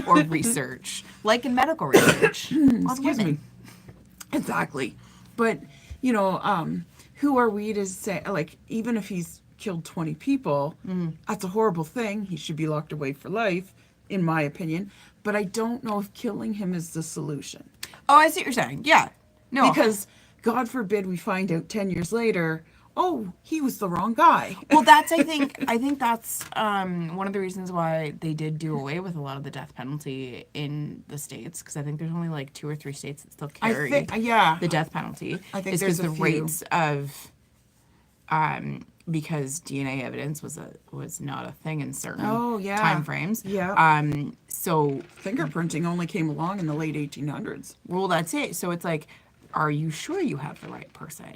B: or research, like in medical research.
A: Excuse me. Exactly. But, you know, who are we to say, like, even if he's killed 20 people, that's a horrible thing. He should be locked away for life, in my opinion. But I don't know if killing him is the solution.
B: Oh, I see what you're saying. Yeah. No.
A: Because, God forbid, we find out 10 years later, oh, he was the wrong guy.
B: Well, that's I think that's one of the reasons why they did do away with a lot of the death penalty in the states, because I think there's only like 2 or 3 states that still carry the death penalty.
A: I think
B: it's
A: there's
B: because
A: a
B: the
A: few.
B: rates of because DNA evidence was not a thing in certain time frames.
A: Yeah.
B: So
A: Fingerprinting only came along in the late 1800s.
B: well, that's it. So it's like, are you sure you have the right person?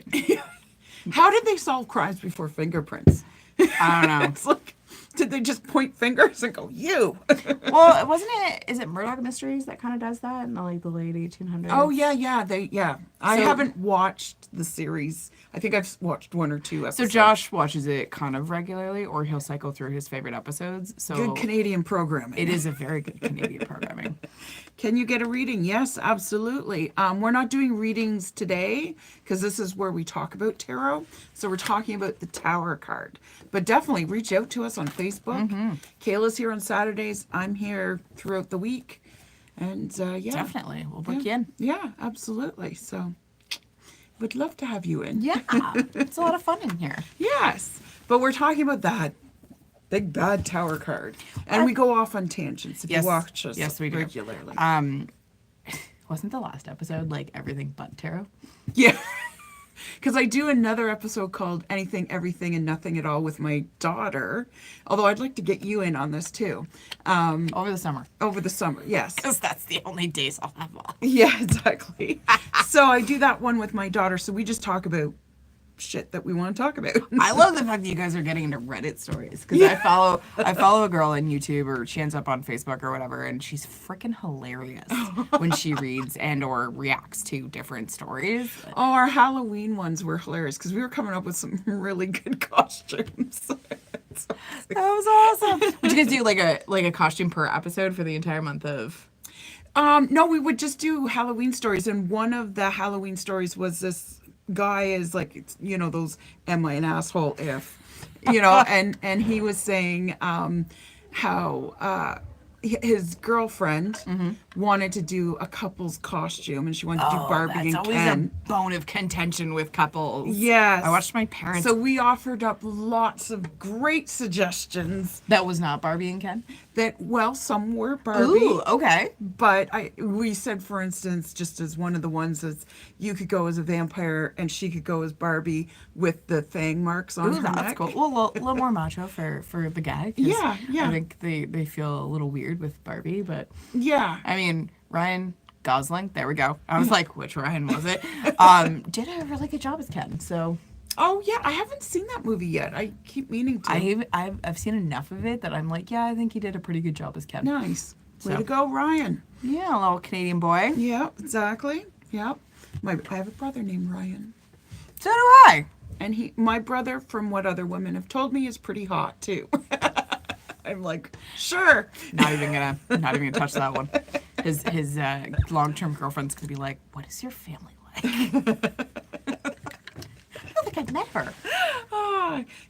A: How did they solve crimes before fingerprints?
B: I don't know.
A: It's like, did they just point fingers and go, you?
B: Well, is it Murdoch Mysteries that kind of does that in the late 1800s?
A: Oh, yeah. I
B: So-
A: haven't watched the series. I think I've watched 1 or 2
B: So
A: episodes.
B: Josh watches it kind of regularly, or he'll cycle through his favorite episodes. So
A: Good Canadian programming.
B: it is a very good Canadian programming.
A: Can you get a reading? Yes, absolutely. We're not doing readings today because this is where we talk about tarot. So we're talking about the Tower card. But definitely reach out to us on Facebook. Kayla's here on Saturdays. I'm here throughout the week. And yeah.
B: Definitely. We'll book you in.
A: Yeah, absolutely. So would love to have you in.
B: Yeah. It's a lot of fun in here.
A: Yes. But we're talking about that big bad Tower card. And we go off on tangents if
B: Yes.
A: you watch us
B: Yes, we do.
A: regularly.
B: Wasn't the last episode like everything but tarot?
A: Yeah. Because I do another episode called Anything, Everything, and Nothing at All with my daughter. Although I'd like to get you in on this too.
B: Over the summer.
A: Over the summer, yes.
B: Because that's the only days I'll have off.
A: Yeah, exactly. So I do that one with my daughter. So we just talk about shit that we want to talk about.
B: I love the fact that you guys are getting into Reddit stories because I follow a girl on YouTube, or she ends up on Facebook or whatever, and she's freaking hilarious when she reads and or reacts to different stories.
A: Oh, our Halloween ones were hilarious because we were coming up with some really good costumes.
B: That was awesome. Would you guys do like a costume per episode for the entire month of?
A: No, we would just do Halloween stories, and one of the Halloween stories was this guy is like, you know, those "Am I an asshole if," you know, and he was saying how his girlfriend wanted to do a couple's costume, and she wanted to do Barbie and
B: that's always
A: Ken.
B: a bone of contention with couples.
A: Yes.
B: I watched my parents.
A: So we offered up lots of great suggestions
B: That was not Barbie and Ken?
A: that, well, some were Barbie.
B: Ooh, okay.
A: But we said, for instance, just as one of the ones, is you could go as a vampire and she could go as Barbie with the fang marks on
B: Ooh,
A: her
B: that's
A: neck.
B: cool. Well, a little more macho for the guy. 'Cause
A: Yeah, yeah.
B: I think they feel a little weird with Barbie, but
A: Yeah.
B: I mean, Ryan Gosling, there we go. I was like, which Ryan was it? Did a really good job as Ken, so...
A: Oh, yeah. I haven't seen that movie yet. I keep meaning to.
B: I've seen enough of it that I'm like, yeah, I think he did a pretty good job as Ken.
A: Nice. Way
B: So.
A: to go, Ryan.
B: Yeah, a little Canadian boy.
A: Yeah, exactly. Yep. I have a brother named Ryan.
B: So do I.
A: And my brother, from what other women have told me, is pretty hot, too. I'm like, sure.
B: Not even gonna touch that one. His long-term girlfriend's gonna be like, what is your family like? I don't think I've met her.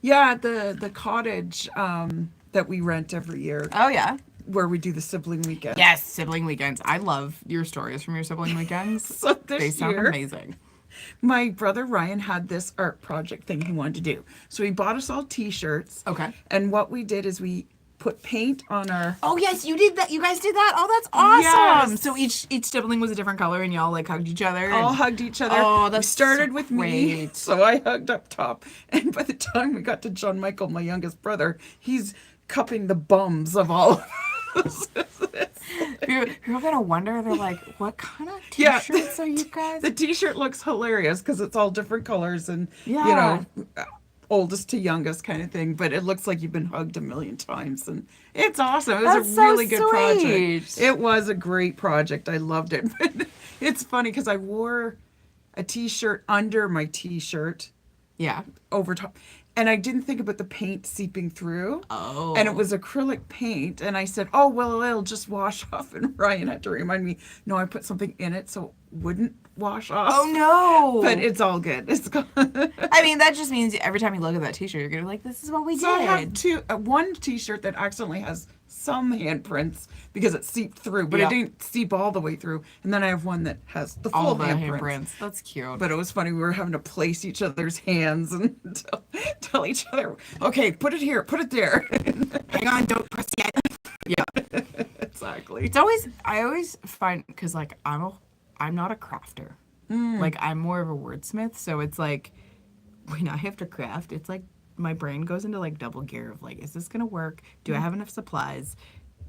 A: Yeah, the cottage that we rent every year,
B: Oh yeah.
A: where we do the sibling weekend.
B: Yes, sibling weekends. I love your stories from your sibling weekends.
A: So this
B: They sound
A: year,
B: amazing.
A: my brother Ryan had this art project thing he wanted to do. So he bought us all T-shirts.
B: Okay.
A: And what we did is we put paint on our...
B: Oh yes, you did that. You guys did that. Oh, that's awesome.
A: Yes.
B: So each sibling was a different color, and y'all like hugged each other.
A: all
B: and-
A: hugged each other.
B: Oh, that's
A: we started
B: so
A: with me,
B: great.
A: so I hugged up top. And by the time we got to John Michael, my youngest brother, he's cupping the bums of all of us.
B: People are gonna wonder. They're like, "What kind of
A: Yeah.
B: T-shirts are you guys?"
A: The T-shirt looks hilarious because it's all different colors and,
B: Yeah.
A: you know, oldest to youngest kind of thing. But it looks like you've been hugged a million times. And it's awesome. It was
B: That's
A: a
B: so
A: really good project.
B: sweet.
A: It was a great project. I loved it. But it's funny because I wore a T-shirt under my T-shirt
B: Yeah.
A: over top. And I didn't think about the paint seeping through.
B: Oh.
A: And it was acrylic paint. And I said, oh, well, it'll just wash off. And Ryan had to remind me, no, I put something in it so it wouldn't wash off.
B: Oh no.
A: But it's all good. It's gone.
B: I mean, that just means every time you look at that T-shirt, you're gonna be like, "This is what we
A: So I
B: did."
A: have one T-shirt that accidentally has some handprints because it seeped through, but
B: Yeah.
A: it didn't seep all the way through. And then I have one that has the full
B: All the
A: handprints.
B: handprints. That's cute.
A: But it was funny. We were having to place each other's hands and tell each other, okay, put it here, put it there.
B: Hang on, don't press yet. Yeah.
A: Exactly.
B: I always find, because like I'm not a crafter. Like I'm more of a wordsmith, so it's like when I have to craft, it's like my brain goes into like double gear of like, is this gonna work? Do I have enough supplies?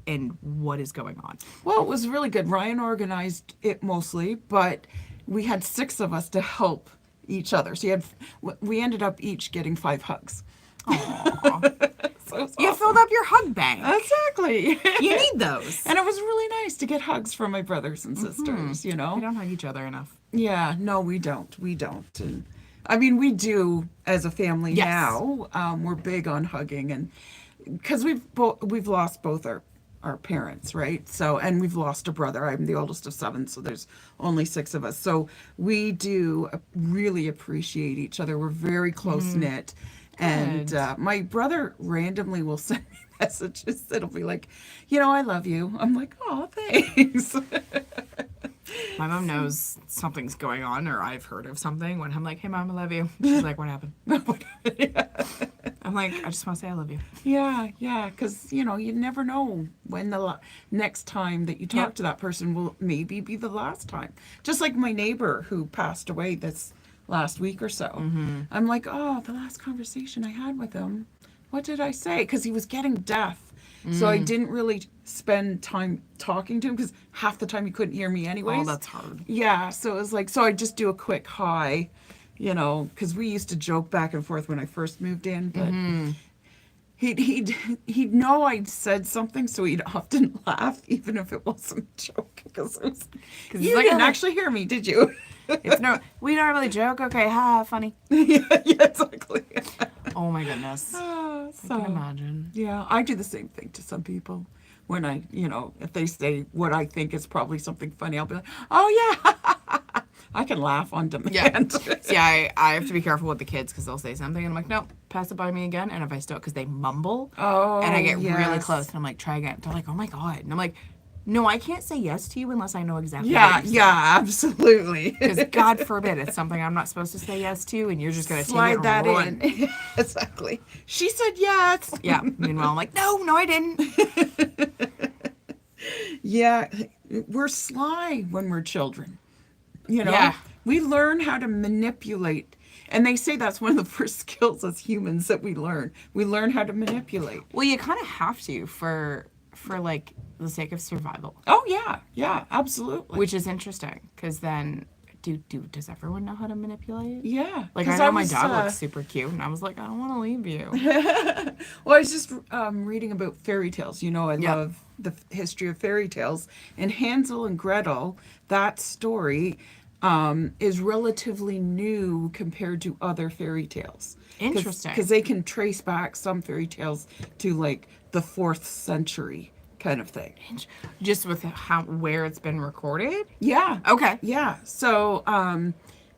B: And what is going on?
A: Well, it was really good. Ryan organized it mostly, but we had 6 of us to help each other. So we ended up each getting 5 hugs.
B: Aw.
A: So it was
B: You
A: awesome.
B: filled up your hug bank.
A: Exactly.
B: You need those.
A: And it was really nice to get hugs from my brothers and sisters, you know?
B: We don't hug each other enough.
A: Yeah, no, we don't. We don't. And I mean, we do as a family
B: Yes.
A: now. We're big on hugging, and because we've lost both our parents, right? So, and we've lost a brother. I'm the oldest of 7, so there's only 6 of us. So we do really appreciate each other. We're very close knit. And
B: Good.
A: my brother randomly will send me messages that'll be like, you know, I love you. I'm like, oh, thanks.
B: My mom knows something's going on, or I've heard of something when I'm like, "Hey, Mom, I love you." She's like, "What happened?" I'm like, "I just want to say I love you."
A: Yeah, because, you know, you never know when the next time that you talk
B: Yep.
A: to that person will maybe be the last time. Just like my neighbor who passed away this last week or so. I'm like, oh, the last conversation I had with him, what did I say? Because he was getting deaf. So I didn't really spend time talking to him because half the time he couldn't hear me anyways.
B: Oh, that's hard.
A: Yeah, so it was like, so I just do a quick hi you know, because we used to joke back and forth when I first moved in, but he'd know I'd said something, so he'd often laugh, even if it wasn't a joke, because it was, you
B: like,
A: didn't
B: oh,
A: actually hear me, did you?
B: It's no, we normally joke. Okay, ha, funny.
A: Yeah, exactly.
B: Oh my goodness. I can imagine.
A: Yeah, I do the same thing to some people. When I, you know, if they say what I think is probably something funny, I'll be like, oh yeah, I can laugh on demand.
B: See, I have to be careful with the kids because they'll say something and I'm like, no, pass it by me again. And if I still, because they mumble, and I get really
A: yes.
B: close and I'm like, try again. They're like, oh my God. And I'm like, no, I can't say yes to you unless I know exactly
A: Yeah,
B: what you
A: yeah, absolutely.
B: Because God forbid it's something I'm not supposed to say yes to and you're just going to take
A: Slide
B: it
A: that
B: and run.
A: in. Exactly. She said yes.
B: Yeah. Meanwhile, I'm like, no, I didn't.
A: Yeah, we're sly when we're children. You know,
B: Yeah.
A: we learn how to manipulate. And they say that's one of the first skills as humans that we learn. We learn how to manipulate.
B: Well, you kind of have to for like the sake of survival,
A: Oh, yeah. Yeah, absolutely.
B: which is interesting because then does everyone know how to manipulate?
A: Yeah.
B: Like, I
A: 'cause
B: know my
A: was,
B: dog looks super cute, and I was like, I don't want to leave you.
A: Well, I was just reading about fairy tales. You know, I
B: Yeah.
A: love the history of fairy tales. And Hansel and Gretel, that story is relatively new compared to other fairy tales.
B: Interesting.
A: Because they can trace back some fairy tales to like the 4th century kind of thing.
B: Just with where it's been recorded?
A: Yeah.
B: Okay.
A: Yeah. So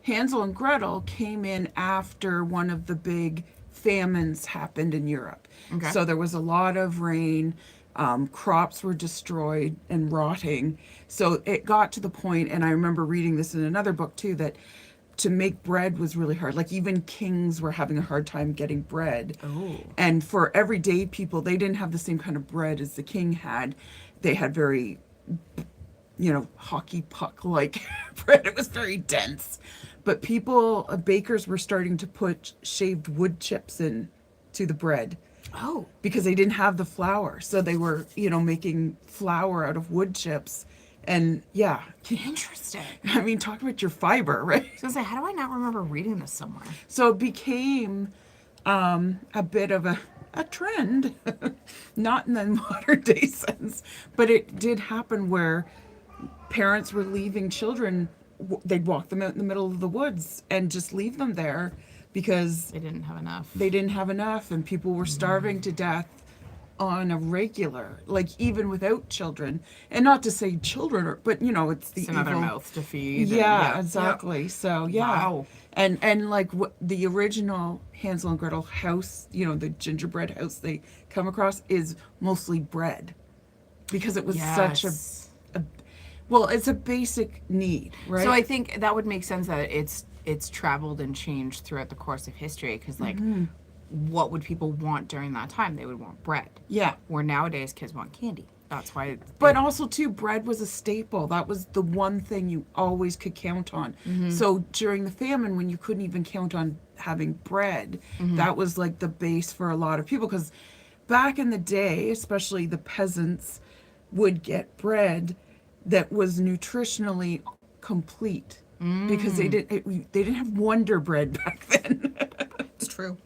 A: Hansel and Gretel came in after one of the big famines happened in Europe.
B: Okay.
A: So there was a lot of rain. Crops were destroyed and rotting. So it got to the point, and I remember reading this in another book too, that to make bread was really hard. Like even kings were having a hard time getting bread.
B: Oh.
A: And for everyday people, they didn't have the same kind of bread as the king had. They had very, you know, hockey puck like bread. It was very dense. But people, bakers were starting to put shaved wood chips in to the bread
B: Oh.
A: because they didn't have the flour. So they were, you know, making flour out of wood chips. And yeah,
B: Interesting.
A: I mean, talk about your fiber, right?
B: I was gonna say, how do I not remember reading this somewhere?
A: So it became a bit of a trend, not in the modern day sense, but it did happen where parents were leaving children, they'd walk them out in the middle of the woods and just leave them there because
B: They didn't have enough.
A: they didn't have enough and people were starving to death on a regular, like even without children. And not to say children are, but you know, it's the
B: It's another
A: evil
B: mouth to feed.
A: yeah,
B: and,
A: exactly. So yeah,
B: Wow.
A: and like the original Hansel and Gretel house, you know, the gingerbread house they come across is mostly bread, because it was such
B: Yes.
A: a well, it's a basic need, right?
B: So I think that would make sense that it's traveled and changed throughout the course of history because like what would people want during that time? They would want bread.
A: yeah.
B: Where nowadays kids want candy. That's why.
A: But also too, bread was a staple. That was the one thing you always could count on. So during the famine, when you couldn't even count on having bread, that was like the base for a lot of people. Because back in the day, especially the peasants would get bread that was nutritionally complete because they didn't have Wonder Bread back then.
B: it's true.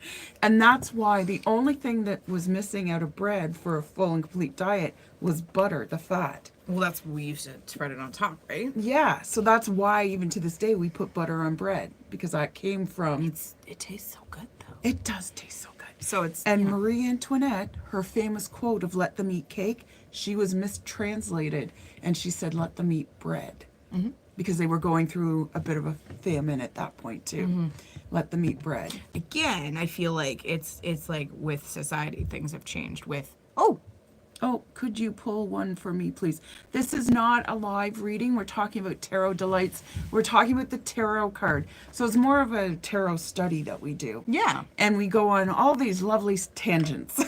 A: And that's why the only thing that was missing out of bread for a full and complete diet was butter, the fat.
B: Well, that's we used to spread it on top, right?
A: Yeah, so that's why even to this day we put butter on bread, because that came from.
B: It tastes so good though.
A: It does taste so good.
B: So it's
A: And
B: yeah.
A: Marie Antoinette, her famous quote of "let them eat cake," she was mistranslated, and she said "let them eat bread," because they were going through a bit of a famine at that point too. Let them eat bread.
B: Again, I feel like it's like with society things have changed. With
A: Oh, could you pull one for me, please? This is not a live reading. We're talking about Tarot Delights. We're talking about the tarot card. So it's more of a tarot study that we do.
B: yeah.
A: And we go on all these lovely tangents.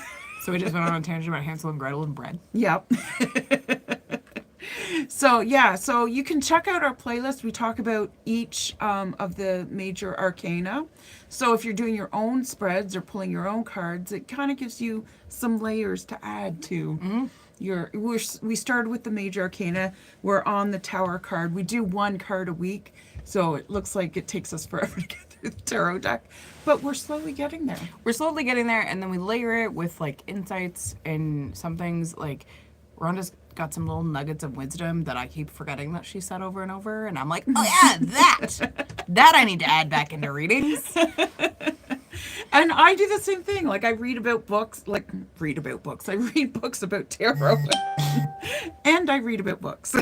B: So we just went on a tangent about Hansel and Gretel and bread.
A: Yep. So yeah, so you can check out our playlist. We talk about each of the major arcana. So if you're doing your own spreads or pulling your own cards, it kind of gives you some layers to add to your. We started with the major arcana. We're on the Tower card. We do one card a week, so it looks like it takes us forever to get through tarot deck, but we're slowly getting there.
B: We're slowly getting there, and then we layer it with like insights and some things like Rhonda's got some little nuggets of wisdom that I keep forgetting that she said over and over, and I'm like, oh yeah, that I need to add back into readings.
A: And I do the same thing. Like I read books. I read books about tarot, and I read about books.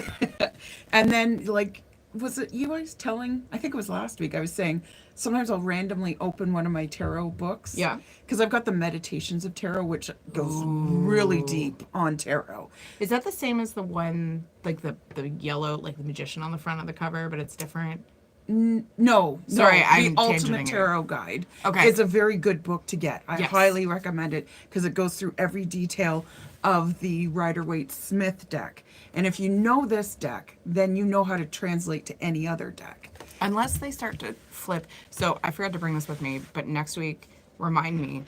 A: And then, like, was it you I was telling? I think it was last week. I was saying sometimes I'll randomly open one of my tarot books.
B: Yeah.
A: Because I've got the Meditations of Tarot, which goes really deep on tarot.
B: Is that the same as the one, like the yellow, like the magician on the front of the cover, but it's different?
A: No,
B: Sorry,
A: no,
B: I'm
A: the Ultimate
B: tangenting
A: Tarot Guide.
B: Okay.
A: It's a very good book to get. I
B: Yes.
A: highly recommend it because it goes through every detail of the Rider-Waite-Smith deck. And if you know this deck, then you know how to translate to any other deck.
B: Unless they start to flip. So I forgot to bring this with me, but next week, remind me,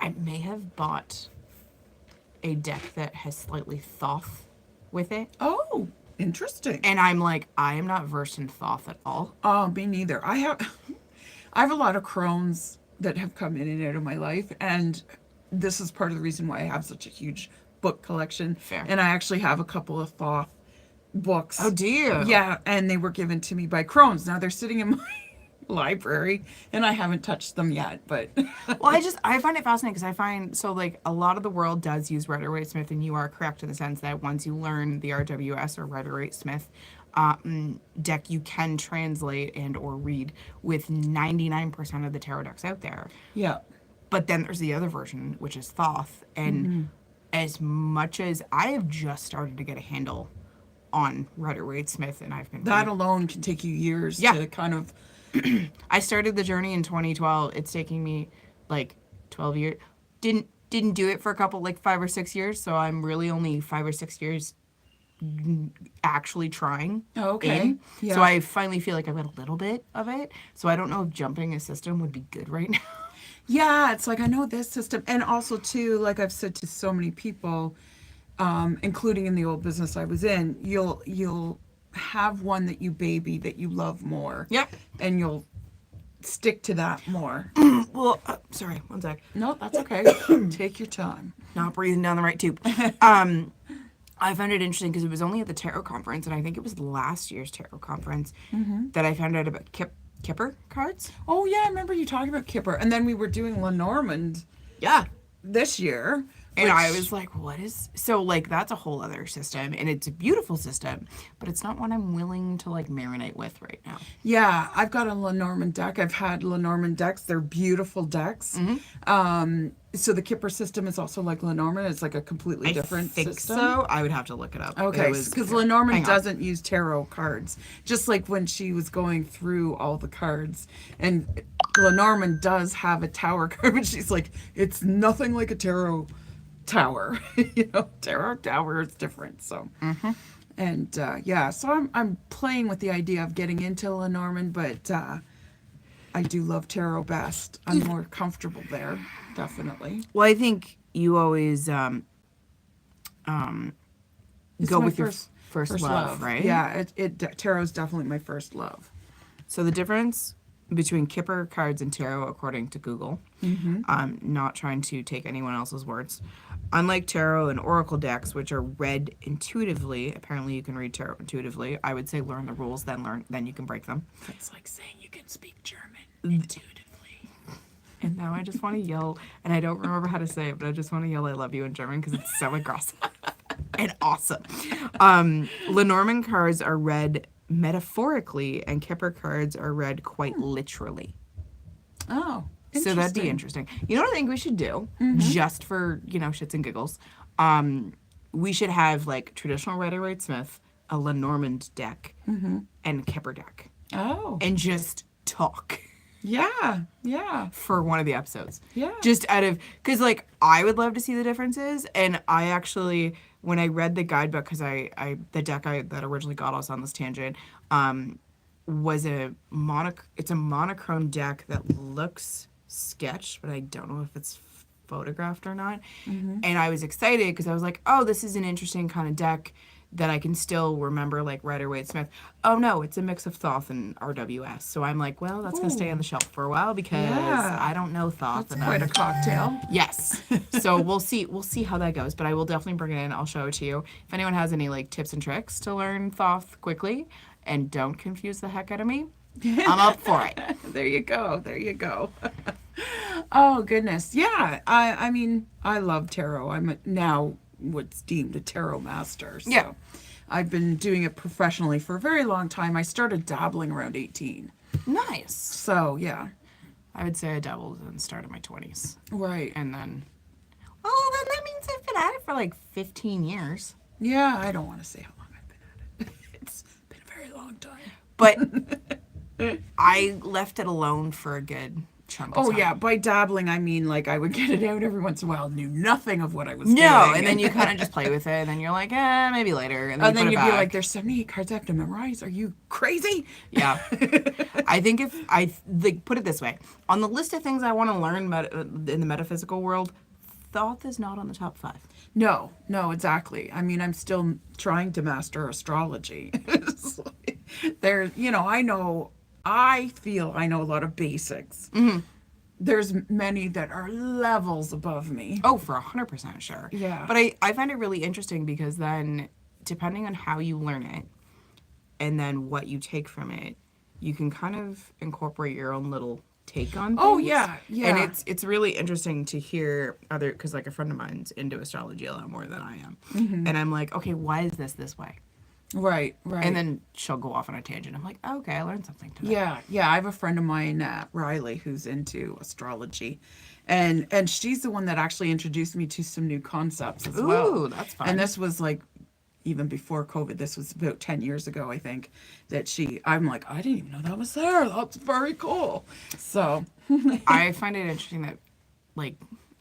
B: I may have bought a deck that has slightly Thoth with it.
A: Oh, interesting.
B: And I'm like, I am not versed in Thoth at all.
A: Oh, me neither. I have a lot of crones that have come in and out of my life, and this is part of the reason why I have such a huge book collection.
B: Fair.
A: And I actually have a couple of Thoth books.
B: Oh, do you?
A: Yeah, and they were given to me by crones. Now they're sitting in my library, and I haven't touched them yet, but
B: Well, I find it fascinating because I find, so like a lot of the world does use Rider-Waite-Smith, and you are correct in the sense that once you learn the RWS or Rider-Waite-Smith deck, you can translate and or read with 99% of the tarot decks out there.
A: yeah.
B: But then there's the other version, which is Thoth. And as much as I have just started to get a handle on Rider-Waite-Smith, and I've been
A: That alone can take you years
B: Yeah.
A: to kind of
B: I started the journey in 2012. It's taking me like 12 years. Didn't do it for a couple, like 5 or 6 years. So I'm really only 5 or 6 years actually trying.
A: Okay.
B: in.
A: Yeah.
B: So I finally feel like I've got a little bit of it. So I don't know if jumping a system would be good right now.
A: Yeah, it's like I know this system, and also too, like I've said to so many people, including in the old business I was in, you'll have one that you baby that you love more.
B: Yep.
A: And you'll stick to that more.
B: Well, sorry, one sec.
A: No, that's okay. Take your time.
B: Not breathing down the right tube. I found it interesting because it was only at the tarot conference, and I think it was last year's tarot conference that I found out about Kipper cards.
A: Oh yeah, I remember you talking about Kipper, and then we were doing Lenormand
B: Yeah.
A: this year.
B: And I
A: which-
B: was like, what is... So, like, that's a whole other system, and it's a beautiful system, but it's not one I'm willing to, like, marinate with right now.
A: Yeah, I've got a Lenormand deck. I've had Lenormand decks. They're beautiful decks. So the Kipper system is also like Lenormand. It's like a completely different
B: I think
A: system.
B: so. I would have to look it up.
A: Okay, because Lenormand
B: hang on.
A: doesn't use tarot cards. Just like when she was going through all the cards. And Lenormand does have a tower card, but she's like, it's nothing like a tarot tower. Tarot tower is different. So, and yeah, so I'm playing with the idea of getting into Lenormand, but I do love tarot best. I'm more comfortable there, definitely.
B: Well, I think you always
A: It's
B: go
A: my
B: with your first love, right?
A: Yeah, tarot's definitely my first love.
B: So the difference between Kipper cards and tarot, according to Google, I'm not trying to take anyone else's words. Unlike tarot and oracle decks, which are read intuitively, apparently you can read tarot intuitively. I would say learn the rules, then you can break them.
A: It's like saying you can speak German intuitively.
B: And now I just want to yell, and I don't remember how to say it, but I just want to yell "I love you" in German because it's so aggressive and awesome. Lenormand cards are read metaphorically, and Kipper cards are read quite literally.
A: Oh,
B: So that'd be interesting. You know what I think we should do, just for, shits and giggles? We should have, like, traditional Rider-Waite-Smith, a Lenormand deck, and a Kipper deck.
A: Oh,
B: And just talk
A: yeah.
B: for one of the episodes.
A: Yeah.
B: Just out of... Because, like, I would love to see the differences, and I actually... When I read the guidebook, because the deck that originally got us on this tangent, was it's a monochrome deck that looks sketched, but I don't know if it's photographed or not. And I was excited because I was like, oh, this is an interesting kind of deck that I can still remember, like Rider-Waite-Smith. Oh no, it's a mix of Thoth and RWS. So I'm like, well, that's gonna stay on the shelf for a while because
A: Yeah.
B: I don't know Thoth.
A: That's quite a cocktail.
B: Yes. So we'll see how that goes, but I will definitely bring it in. I'll show it to you. If anyone has any like tips and tricks to learn Thoth quickly and don't confuse the heck out of me, I'm up for it.
A: There you go. There you go. Oh goodness. Yeah. I mean, I love tarot. Now what's deemed a tarot master. So
B: Yeah.
A: I've been doing it professionally for a very long time. I started dabbling around 18.
B: Nice.
A: So, yeah.
B: I would say I dabbled and started my 20s.
A: Right.
B: And then, oh, then that means I've been at it for like 15 years.
A: Yeah, I don't want to say how long I've been at it. It's been a very long time.
B: But I left it alone for a good chunk of
A: Oh,
B: time.
A: yeah. By dabbling, I mean, like, I would get it out every once in a while, knew nothing of what I was doing.
B: No, and then you kind of just play with it, and then you're like, maybe later. And then,
A: And then
B: you
A: you'd
B: put it
A: be
B: back.
A: like, there's 78 cards I have to memorize. Are you crazy?
B: Yeah. I think if I like, put it this way, on the list of things I want to learn in the metaphysical world, Thoth is not on the top 5.
A: No, exactly. I mean, I'm still trying to master astrology. There, I feel I know a lot of basics.
B: Mm-hmm.
A: There's many that are levels above me.
B: Oh, for 100% sure.
A: Yeah.
B: But I find it really interesting because then, depending on how you learn it and then what you take from it, you can kind of incorporate your own little take on things.
A: Oh, yeah.
B: And it's really interesting to hear because like a friend of mine's into astrology a lot more than I am.
A: Mm-hmm.
B: And I'm like, okay, why is this way?
A: Right.
B: And then she'll go off on a tangent. I'm like, oh, okay, I learned something today.
A: Yeah. I have a friend of mine, Riley, who's into astrology, and she's the one that actually introduced me to some new concepts as well.
B: Ooh, that's fun.
A: And this was like even before COVID. This was about 10 years ago, I think. I'm like, I didn't even know that was there. That's very cool. So
B: I find it interesting that, like,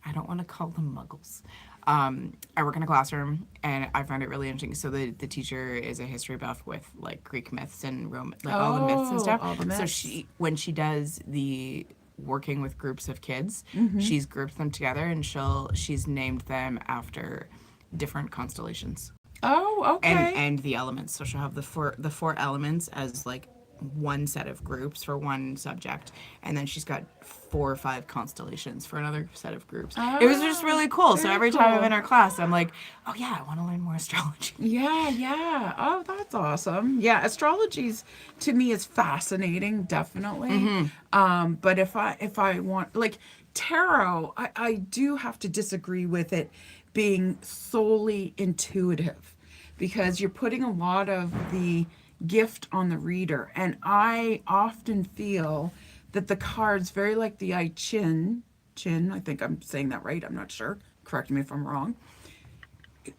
B: I don't want to call them muggles. I work in a classroom, and I find it really interesting. So the teacher is a history buff with like Greek myths and Roman, like all the myths and stuff.
A: all the
B: So
A: myths.
B: when she does the working with groups of kids, she's grouped them together, and she's named them after different constellations
A: okay.
B: and the elements. So she'll have the four elements as like one set of groups for one subject, and then she's got 4 or 5 constellations for another set of groups. It was just really cool. So
A: very
B: every time I'm
A: cool.
B: in her class, I'm like, oh yeah, I want to learn more astrology.
A: Yeah. Oh, that's awesome. Yeah, astrology's to me is fascinating, definitely. But if I want like tarot, I do have to disagree with it being solely intuitive, because you're putting a lot of the gift on the reader, and I often feel that the cards, very like the I Ching, I think I'm saying that right, I'm not sure, correct me if I'm wrong,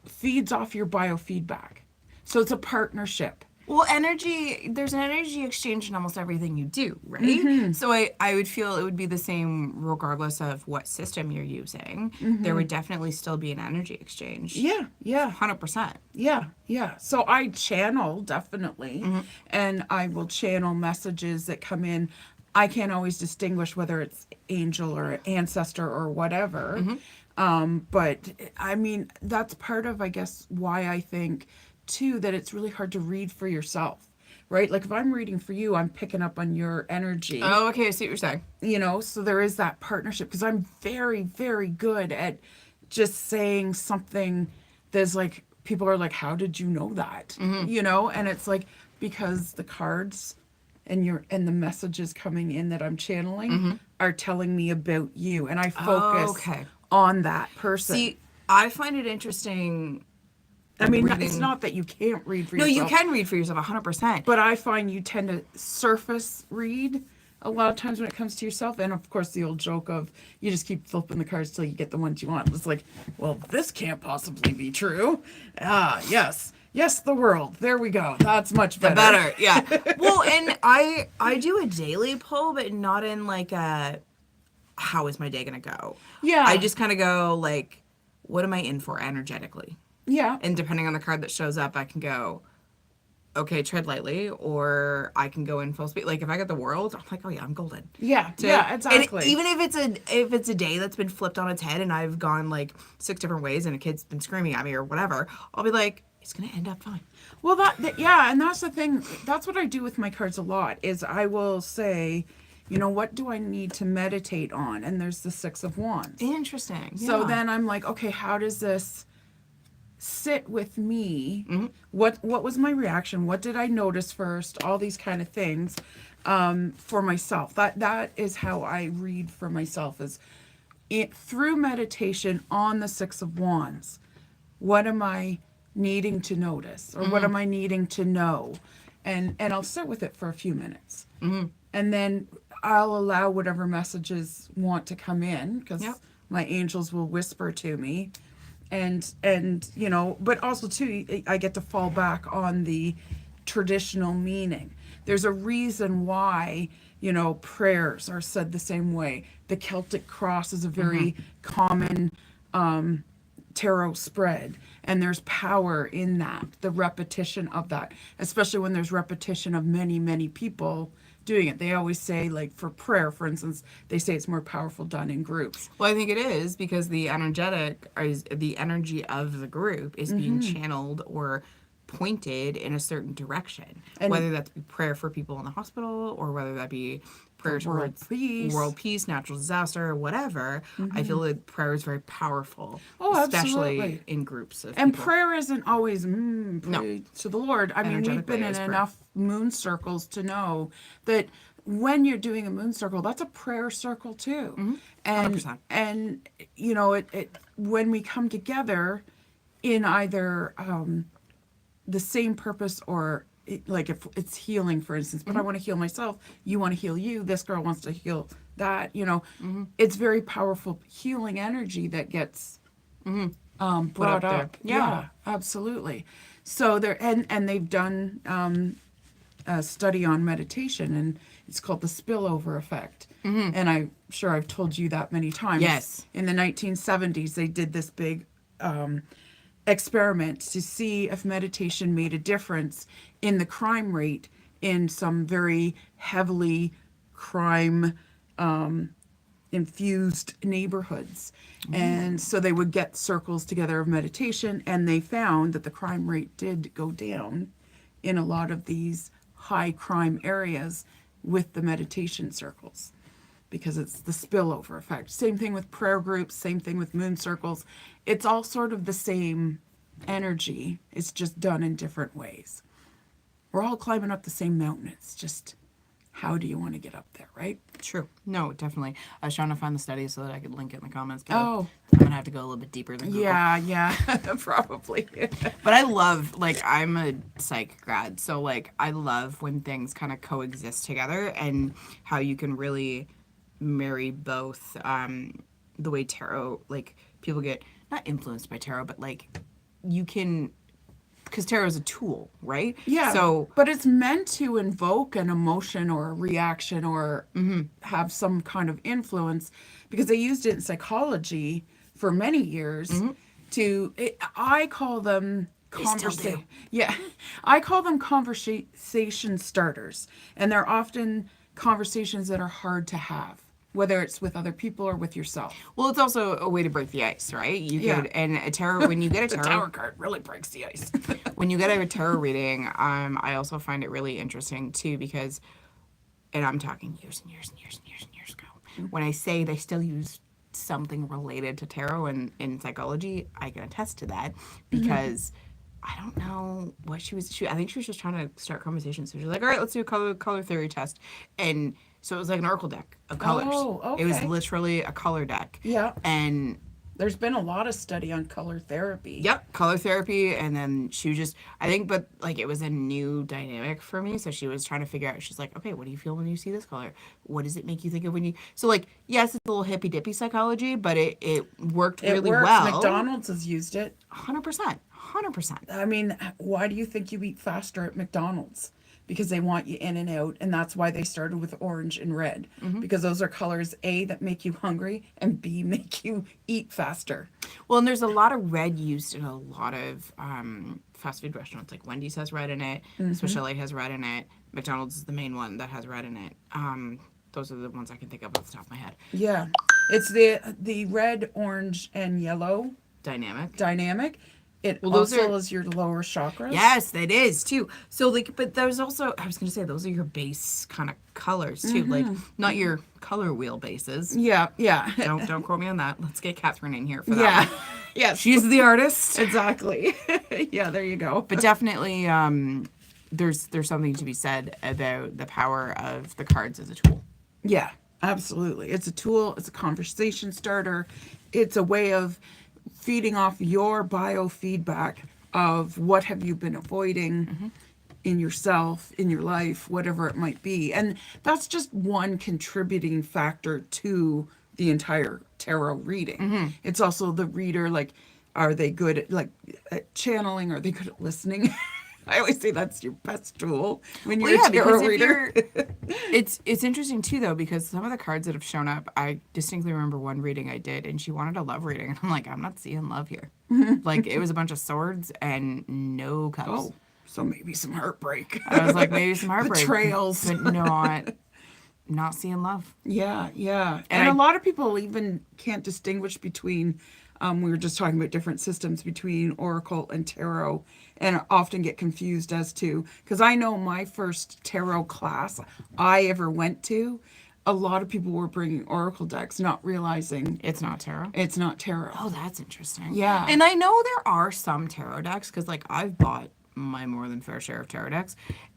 A: feeds off your biofeedback. So it's a partnership.
B: Well, there's an energy exchange in almost everything you do, right? So I would feel it would be the same regardless of what system you're using. There would definitely still be an energy exchange.
A: Yeah.
B: 100%.
A: Yeah. So I channel, definitely, and I will channel messages that come in. I can't always distinguish whether it's angel or ancestor or whatever. But I mean, that's part of, I guess, why I think too that it's really hard to read for yourself, right? Like if I'm reading for you, I'm picking up on your energy.
B: Oh, okay, I see what you're saying.
A: So there is that partnership, because I'm very, very good at just saying something that's like, people are like, how did you know that? And it's like, because the cards and the messages coming in that I'm channeling are telling me about you, and I focus on that person.
B: See, I find it interesting.
A: I mean,
B: reading.
A: it's not that you can't read for
B: No,
A: yourself.
B: you can read for yourself 100%.
A: But I find you tend to surface read a lot of times when it comes to yourself. And of course, the old joke of you just keep flipping the cards till you get the ones you want. It's like, well, this can't possibly be true. Ah, yes. Yes, the world. There we go. That's much better.
B: yeah. Well, and I do a daily pull, but not in like a, how is my day gonna go?
A: Yeah.
B: I just kind of go like, what am I in for energetically?
A: Yeah.
B: And depending on the card that shows up, I can go, okay, tread lightly, or I can go in full speed. Like if I get the world, I'm like, oh yeah, I'm golden.
A: Yeah.
B: And
A: Exactly.
B: even if it's a day that's been flipped on its head and I've gone like 6 different ways and a kid's been screaming at me or whatever, I'll be like, he's gonna end up fine.
A: Well, yeah, and that's the thing. That's what I do with my cards a lot. Is I will say, what do I need to meditate on? And there's the Six of Wands.
B: Interesting.
A: So
B: Yeah.
A: then I'm like, okay, how does this sit with me?
B: Mm-hmm.
A: What was my reaction? What did I notice first? All these kind of things for myself. That is how I read for myself. Is through meditation on the Six of Wands. What am I needing to notice, or what am I needing to know? And I'll sit with it for a few minutes, and then I'll allow whatever messages want to come in, because my angels will whisper to me, and but also too, I get to fall back on the traditional meaning. There's a reason why prayers are said the same way. The Celtic cross is a very common tarot spread, and there's power in that, the repetition of that, especially when there's repetition of many people doing it. They always say, like, for prayer, for instance, they say it's more powerful done in groups.
B: Well, I think it is, because the energy of the group is being channeled or pointed in a certain direction, and whether that be prayer for people in the hospital, or whether that be prayer towards world peace, natural disaster, or whatever. I feel that prayer is very powerful, especially
A: absolutely.
B: in groups of
A: And
B: people.
A: prayer isn't always pray to the Lord. I mean, we've been in enough moon circles to know that when you're doing a moon circle, that's a prayer circle too. And
B: 100%.
A: and it when we come together in either the same purpose, or like if it's healing, for instance, but I want to heal myself, you want to heal you, this girl wants to heal that, it's very powerful healing energy that gets brought up. Yeah, absolutely. So and they've done a study on meditation, and it's called the spillover effect. And I'm sure I've told you that many times.
B: Yes.
A: In the 1970s, they did this big experiment to see if meditation made a difference in the crime rate in some very heavily crime infused neighborhoods. And so they would get circles together of meditation, and they found that the crime rate did go down in a lot of these high crime areas with the meditation circles, because it's the spillover effect. Same thing with prayer groups, same thing with moon circles. It's all sort of the same energy. It's just done in different ways. We're all climbing up the same mountain. It's just, how do you want to get up there, right?
B: True. No, definitely. I was trying to find the study so that I could link it in the comments. But
A: Oh.
B: I'm going to have to go a little bit deeper than Google.
A: Yeah, probably.
B: But I love, like, I'm a psych grad, so, like, I love when things kind of coexist together, and how you can really marry both the way tarot, like, people get, not influenced by tarot, but, like, you can, because tarot is a tool, right?
A: Yeah.
B: So,
A: but it's meant to invoke an emotion or a reaction, or have some kind of influence, because they used it in psychology for many years I call them
B: do.
A: Yeah. I call them conversation starters. And they're often conversations that are hard to have, whether it's with other people or with yourself.
B: well, it's also a way to break the ice, right? You could, and a tarot, when you get a
A: The
B: tarot,
A: tower card really breaks the ice.
B: when you get a tarot reading, I also find it really interesting too, because, and I'm talking years and years and years and years and years ago, when I say they still use something related to tarot and in psychology, I can attest to that, because I don't know what she was. I think she was just trying to start conversations. So she was like, "All right, let's do a color theory test," and so it was like an oracle deck of colors.
A: Oh,
B: It was
A: okay.
B: literally a color deck.
A: Yeah.
B: And
A: There's been a lot of study on color therapy.
B: yep, color therapy. And then she was just, I think, but like, it was a new dynamic for me. So she was trying to figure out, she's like, okay, what do you feel when you see this color? What does it make you think of when you, so like, yes, it's a little hippy dippy psychology, but it worked
A: It
B: really
A: works.
B: well.
A: McDonald's has used it.
B: 100%. 100%.
A: I mean, why do you think you eat faster at McDonald's? Because they want you in and out, and that's why they started with orange and red, because those are colors, A, that make you hungry, and B, make you eat faster.
B: Well, and there's a lot of red used in a lot of fast food restaurants. Like Wendy's has red in it, Swiss Chalet has red in it, McDonald's is the main one that has red in it. Those are the ones I can think of off the top of my head.
A: Yeah, it's the red, orange, and yellow
B: Dynamic.
A: dynamic. It
B: those
A: also
B: are-
A: is your lower chakras.
B: Yes, that is too. So like, but there's also, I was gonna say, those are your base kind of colors too. Like, not your color wheel bases.
A: Yeah, yeah.
B: Don't quote me on that. Let's get Catherine in here for that.
A: Yeah.
B: one.
A: Yes.
B: She's the artist.
A: Exactly. Yeah, there you go.
B: But definitely, there's something to be said about the power of the cards as a tool.
A: Yeah, absolutely. It's a tool, it's a conversation starter. It's a way of feeding off your biofeedback of what have you been avoiding in yourself, in your life, whatever it might be. And that's just one contributing factor to the entire tarot reading. It's also the reader, like, are they good at channeling? Are they good at listening? I always say that's your best tool when you're a tarot reader.
B: It's interesting too though, because some of the cards that have shown up, I distinctly remember one reading I did, and she wanted a love reading, and I'm like, I'm not seeing love here. Like, it was a bunch of swords and no cups.
A: Oh, so maybe some heartbreak.
B: I was like, maybe some heartbreak,
A: Betrayals.
B: but not seeing love.
A: Yeah, yeah. And
B: I-
A: a lot of people even can't distinguish between, we were just talking about different systems between Oracle and Tarot, and often get confused as to, because I know my first Tarot class I ever went to, a lot of people were bringing Oracle decks, not realizing
B: It's not tarot.
A: it's not Tarot.
B: Oh, that's interesting.
A: Yeah.
B: And I know there are some tarot decks, because like I've bought my more than fair share of tarot decks,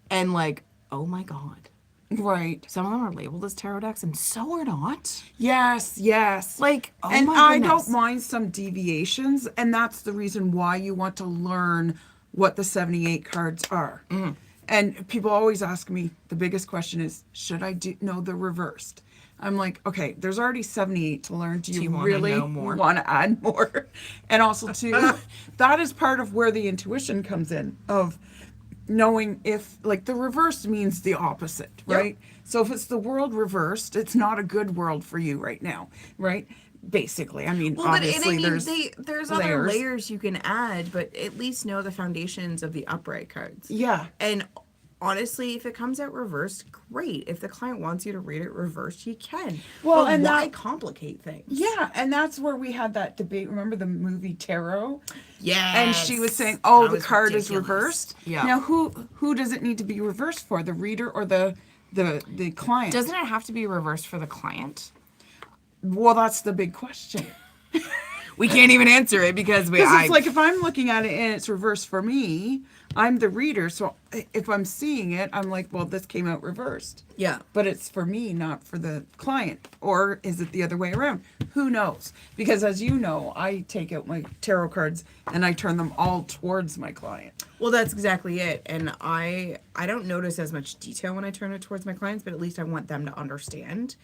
B: and like, oh my God.
A: Right.
B: Some of them are labeled as tarot decks, and so are not.
A: Yes, yes.
B: Like, oh
A: and
B: my
A: I
B: goodness.
A: don't mind some deviations, and that's the reason why you want to learn what the 78 cards are. And people always ask me, the biggest question is, should I know the reversed? I'm like, okay, there's already 78 to learn. Do you
B: wanna
A: really
B: know more?
A: want to add more? And also, too, that is part of where the intuition comes in, of knowing if, like, the reversed means the opposite, right? So if it's the world reversed, it's not a good world for you right now, right? Basically, I mean, obviously
B: there's
A: layers.
B: other layers you can add, but at least know the foundations of the upright cards.
A: Yeah.
B: And honestly, if it comes out reversed, great. If the client wants you to read it reversed, you can.
A: Well,
B: But
A: and
B: why
A: that-
B: complicate things?
A: Yeah, and that's where we had that debate. Remember the movie Tarot?
B: Yeah.
A: And she was saying, "Oh,
B: That
A: the
B: was
A: card is
B: ridiculous.
A: reversed."
B: Yeah.
A: Now, who does it need to be reversed for? The reader or the client?
B: Doesn't it have to be reversed for the client?
A: Well, that's the big question.
B: We can't even answer it because
A: Because it's like, if I'm looking at it and it's reversed for me, I'm the reader. So if I'm seeing it, I'm like, well, this came out reversed.
B: yeah.
A: But it's for me, not for the client. Or is it the other way around? Who knows? Because as you know, I take out my tarot cards and I turn them all towards my client.
B: Well, that's exactly it. And I don't notice as much detail when I turn it towards my clients, but at least I want them to understand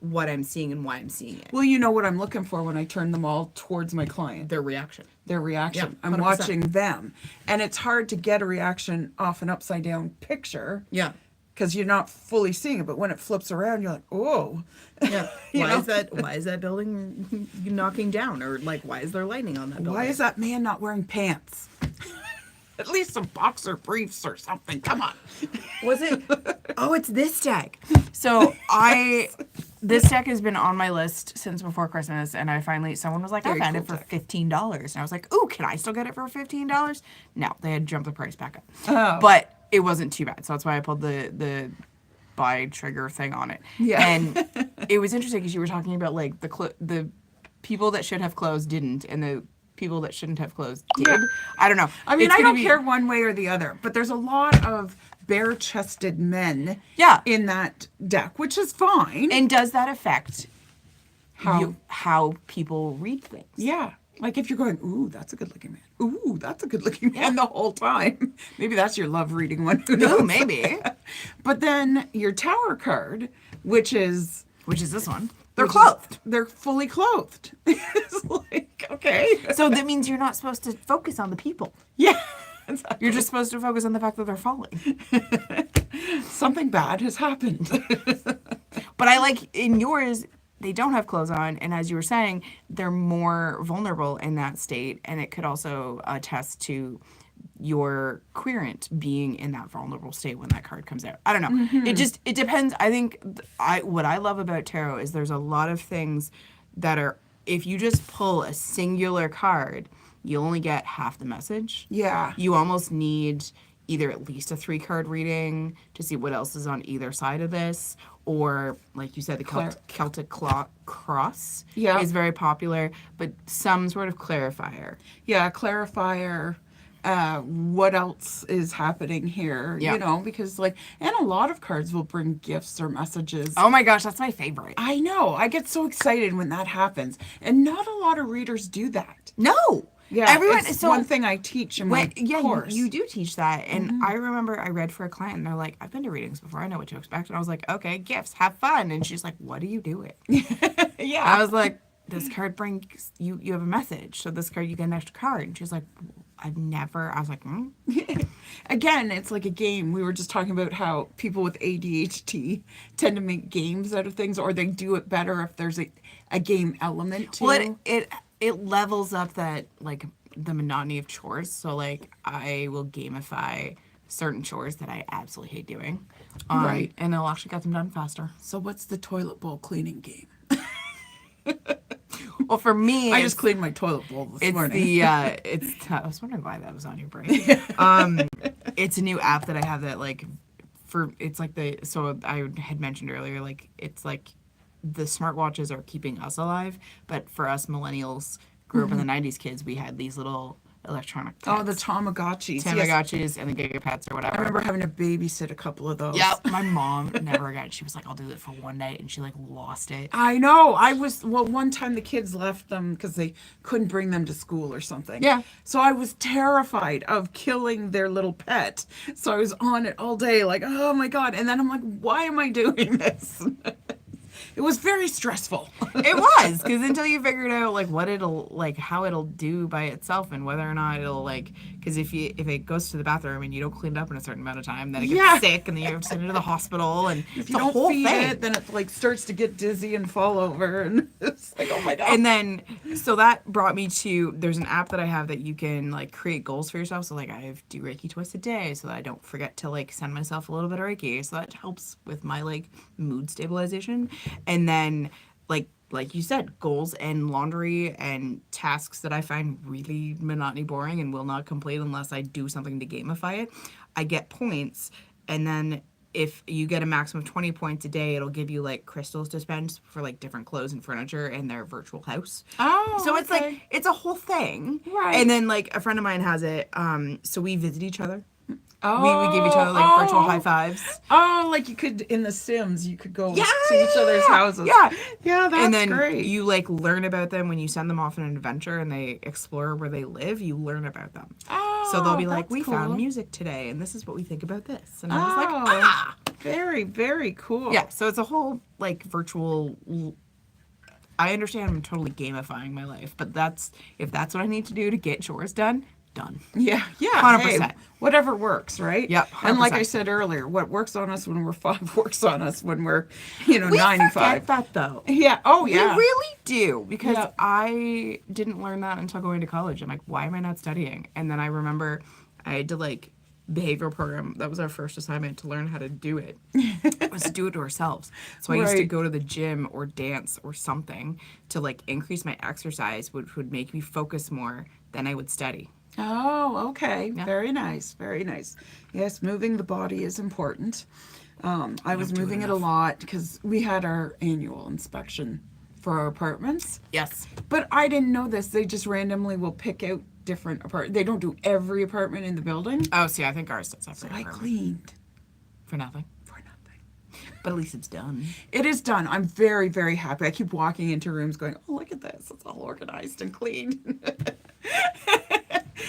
B: what I'm seeing and why I'm seeing it.
A: Well, you know what I'm looking for when I turn them all towards my client.
B: Their reaction.
A: Their reaction.
B: Yeah,
A: I'm
B: 100%.
A: watching them. And it's hard to get a reaction off an upside down picture.
B: Yeah.
A: Because you're not fully seeing it. But when it flips around, you're like, oh.
B: Yeah.
A: You
B: Why
A: know?
B: is that building knocking down? Or like, why is there lightning on that building?
A: Why is that man not wearing pants? At least some boxer briefs or something. Come on.
B: Was it? Oh, it's this deck. So this deck has been on my list since before Christmas, and I finally, someone was like, I
A: Very
B: found
A: cool
B: it for
A: deck.
B: $15. And I was like, ooh, can I still get it for $15? No, they had jumped the price back up.
A: Oh.
B: But it wasn't too bad. So that's why I pulled the buy trigger thing on it.
A: Yeah.
B: And it was interesting because you were talking about like the people that should have closed didn't, and the people that shouldn't have closed did.
A: Yeah.
B: I don't know.
A: I mean,
B: It's
A: I
B: gonna
A: don't
B: be-
A: care one way or the other, but there's a lot of bare-chested men
B: Yeah.
A: in that deck, which is fine.
B: And does that affect
A: How?
B: how people read things?
A: Yeah. Like if you're going, ooh, that's a good looking man. Ooh, that's a good looking man the whole time. Maybe that's your love reading one. Who knows?
B: Oh, maybe.
A: But then your tower card, which is
B: Which is this one. They're
A: which is-
B: clothed.
A: they're fully clothed. It's like, okay.
B: So that means you're not supposed to focus on the people.
A: Yeah. Exactly.
B: You're just supposed to focus on the fact that they're falling.
A: Something bad has happened.
B: But I like in yours, they don't have clothes on. And as you were saying, they're more vulnerable in that state. And it could also attest to your querent being in that vulnerable state when that card comes out. I don't know. It depends. I think what I love about tarot is there's a lot of things that are, if you just pull a singular card, you only get half the message.
A: Yeah.
B: You almost need either at least a 3-card reading to see what else is on either side of this, or like you said, the Celtic cross
A: Yeah.
B: is very popular, but some sort of clarifier.
A: Yeah, clarifier. What else is happening here?
B: Yeah.
A: You know, because like, and a lot of cards will bring gifts or messages.
B: Oh my gosh, that's my favorite.
A: I know. I get so excited when that happens, and not a lot of readers do that.
B: No.
A: Yeah,
B: Everyone.
A: it's
B: So
A: one thing I teach in my course.
B: You do teach that. And I remember I read for a client and they're like, I've been to readings before. I know what to expect. And I was like, okay, gifts, have fun. And she's like, what do you do it?
A: Yeah.
B: I was like, this card brings, you have a message. So this card, you get an extra card. And she's like, I was like,
A: Again, it's like a game. We were just talking about how people with ADHD tend to make games out of things, or they do it better if there's a game element to it.
B: Well, it levels up that, like, the monotony of chores. So, like, I will gamify certain chores that I absolutely hate doing.
A: Right.
B: And it'll actually get them done faster.
A: So what's the toilet bowl cleaning game?
B: Well, for me,
A: I just cleaned my toilet bowl this morning.
B: I was wondering why that was on your brain. It's a new app that I have that, like, it's like so I had mentioned earlier, like, it's like the smartwatches are keeping us alive, but for us millennials, grew up in the 90s kids, we had these little electronic pets.
A: Oh, the Tamagotchis.
B: Tamagotchis
A: Yes.
B: and the Giga Pets or whatever.
A: I remember having to babysit a couple of those.
B: Yeah, my mom never again. She was like, I'll do it for one night, and she, like, lost it.
A: I know. One time the kids left them because they couldn't bring them to school or something.
B: Yeah.
A: So I was terrified of killing their little pet. So I was on it all day, like, oh my God. And then I'm like, why am I doing this? It was very stressful.
B: It was, because until you figured out, like, how it'll do by itself, and whether or not it'll, like, because if it goes to the bathroom and you don't clean it up in a certain amount of time, then it gets sick, and then you have to send it to the hospital, and
A: If you don't feed it, then it, like, starts to get dizzy and fall over, and it's like, oh my God.
B: And then, so that brought me to, there's an app that I have that you can, like, create goals for yourself. So, like, I do Reiki twice a day so that I don't forget to, like, send myself a little bit of Reiki. So that helps with my, like, mood stabilization. And then, like you said, goals and laundry and tasks that I find really monotony boring and will not complete unless I do something to gamify it. I get points, and then if you get a maximum of 20 points a day, it'll give you, like, crystals to spend for, like, different clothes and furniture in their virtual house.
A: Oh,
B: so it's like, it's a whole thing.
A: Right.
B: And then, like, a friend of mine has it. So we visit each other.
A: Oh,
B: We give each other, like, virtual high fives.
A: Oh, like you could in The Sims, you could go to each other's houses.
B: Yeah.
A: Yeah, that's
B: And then
A: great.
B: you, like, learn about them when you send them off on an adventure and they explore where they live. You learn about them.
A: Oh,
B: So they'll be like,
A: that's
B: we
A: cool.
B: found music today, and this is what we think about this. And I was like,
A: Very, very cool.
B: Yeah, so it's a whole, like, virtual... I understand I'm totally gamifying my life, but if that's what I need to do to get chores done.
A: Yeah,
B: 100%.
A: Hey, whatever works, right?
B: Yep,
A: And like
B: 100%.
A: I said earlier, what works on us when we're 5 works on us when we're,
B: We
A: 95.
B: forget that, though.
A: Yeah. Oh, yeah.
B: We really do, because
A: Yep.
B: I didn't learn that until going to college. I'm like, why am I not studying? And then I remember I had to, like, behavioral program. That was our first assignment, to learn how to do it. Was to do it to ourselves. So I used to
A: Right.
B: go to the gym or dance or something to, like, increase my exercise, which would make me focus more than I would study.
A: Oh, okay.
B: Yeah.
A: Very nice. Very nice. Yes, moving the body is important. I was moving it a lot because we had our annual inspection for our apartments.
B: Yes.
A: But I didn't know this. They just randomly will pick out different apartments. They don't do every apartment in the building.
B: Oh, see, I think ours does that.
A: So I cleaned
B: for nothing.
A: for nothing.
B: But at least it's done.
A: It is done. I'm very, very happy. I keep walking into rooms going, oh, look at this. It's all organized and clean.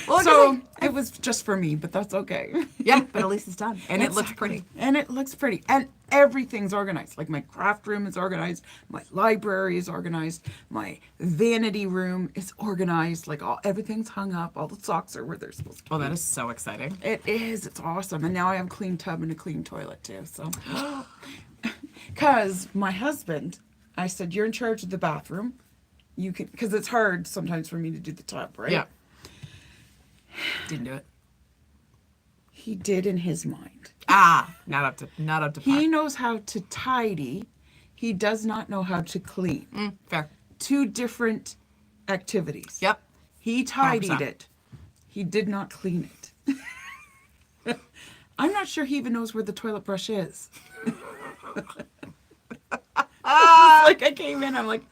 B: Well,
A: So it was just for me, but that's okay.
B: yeah, but at least it's done. And it looks
A: Exactly.
B: pretty.
A: And it looks pretty. And everything's organized. Like my craft room is organized. My library is organized. My vanity room is organized. Like everything's hung up. All the socks are where they're supposed to be.
B: Oh, that is so exciting.
A: It is. It's awesome. And now I have a clean tub and a clean toilet too. So, because my husband, I said, you're in charge of the bathroom. You can, because it's hard sometimes for me to do the tub, right?
B: Yeah. Didn't do it.
A: He did in his mind.
B: Not up to par.
A: He knows how to tidy. He does not know how to clean.
B: Fair.
A: 2 different activities.
B: Yep.
A: He tidied
B: 100%.
A: it. He did not clean it. I'm not sure he even knows where the toilet brush is. Like I came in, I'm like,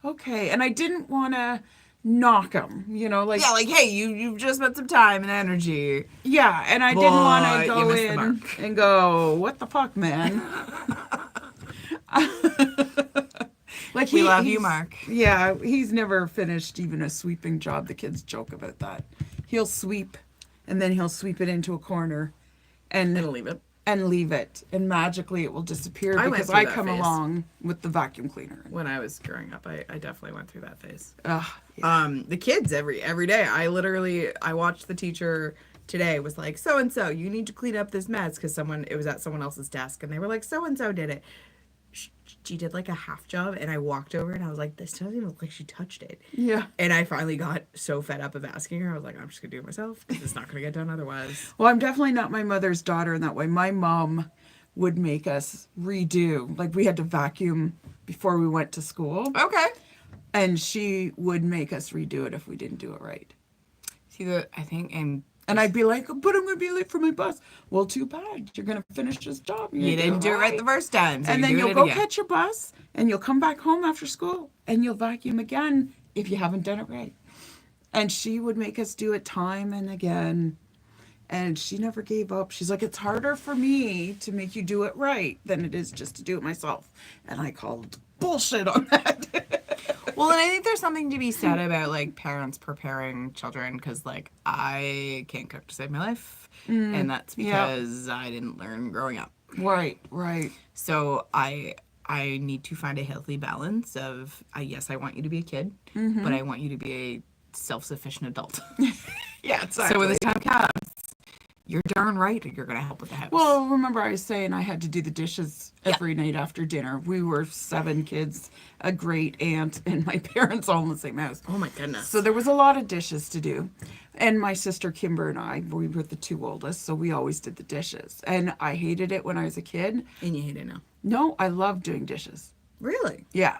A: okay. And I didn't want to knock him, like.
B: Yeah, like, hey, you've just spent some time and energy.
A: Yeah, and I didn't want to
B: But you
A: go
B: missed the
A: in
B: mark.
A: and go, what the fuck, man? Like
B: We love you,
A: he's-
B: Mark.
A: Yeah, he's never finished even a sweeping job. The kids joke about that. He'll sweep, and then he'll sweep it into a corner, and
B: leave it.
A: and leave it, and magically it will disappear
B: I went
A: because
B: through
A: I
B: that
A: come
B: phase.
A: along with the vacuum cleaner.
B: When I was growing up, I definitely went through that phase.
A: Yeah.
B: The kids every day. I watched the teacher today was like, so and so, you need to clean up this mess because it was at someone else's desk, and they were like, so and so did it. She did like a half job, and I walked over and I was like, this doesn't even look like she touched it.
A: Yeah.
B: And I finally got so fed up of asking her. I was like, I'm just gonna do it myself because it's not gonna get done otherwise.
A: Well, I'm definitely not my mother's daughter in that way. My mom would make us redo. Like, we had to vacuum before we went to school,
B: Okay.
A: and she would make us redo it if we didn't do it right.
B: See, I think,
A: And I'd be like, but I'm going to be late for my bus. Well, too bad. You're going to finish this job.
B: you didn't do it right the first time, so
A: And
B: you're
A: then
B: doing
A: you'll
B: it
A: go
B: again.
A: catch your bus, and you'll come back home after school, and you'll vacuum again if you haven't done it right. And she would make us do it time and again. And she never gave up. She's like, it's harder for me to make you do it right than it is just to do it myself. And I called bullshit on that.
B: Well, and I think there's something to be said about like parents preparing children because like I can't cook to save my life, and that's because I didn't learn growing up.
A: Right.
B: So I need to find a healthy balance of yes, I want you to be a kid, but I want you to be a self-sufficient adult.
A: Yeah,
B: So when the time comes, you're darn right you're gonna help with the house.
A: Well, remember I was saying I had to do the dishes every night after dinner. We were 7 kids, a great aunt, and my parents all in the same house.
B: oh my goodness.
A: So there was a lot of dishes to do. And my sister Kimber and I, we were the 2 oldest, so we always did the dishes. And I hated it when I was a kid.
B: And you hate it now.
A: No, I love doing dishes.
B: Really?
A: Yeah.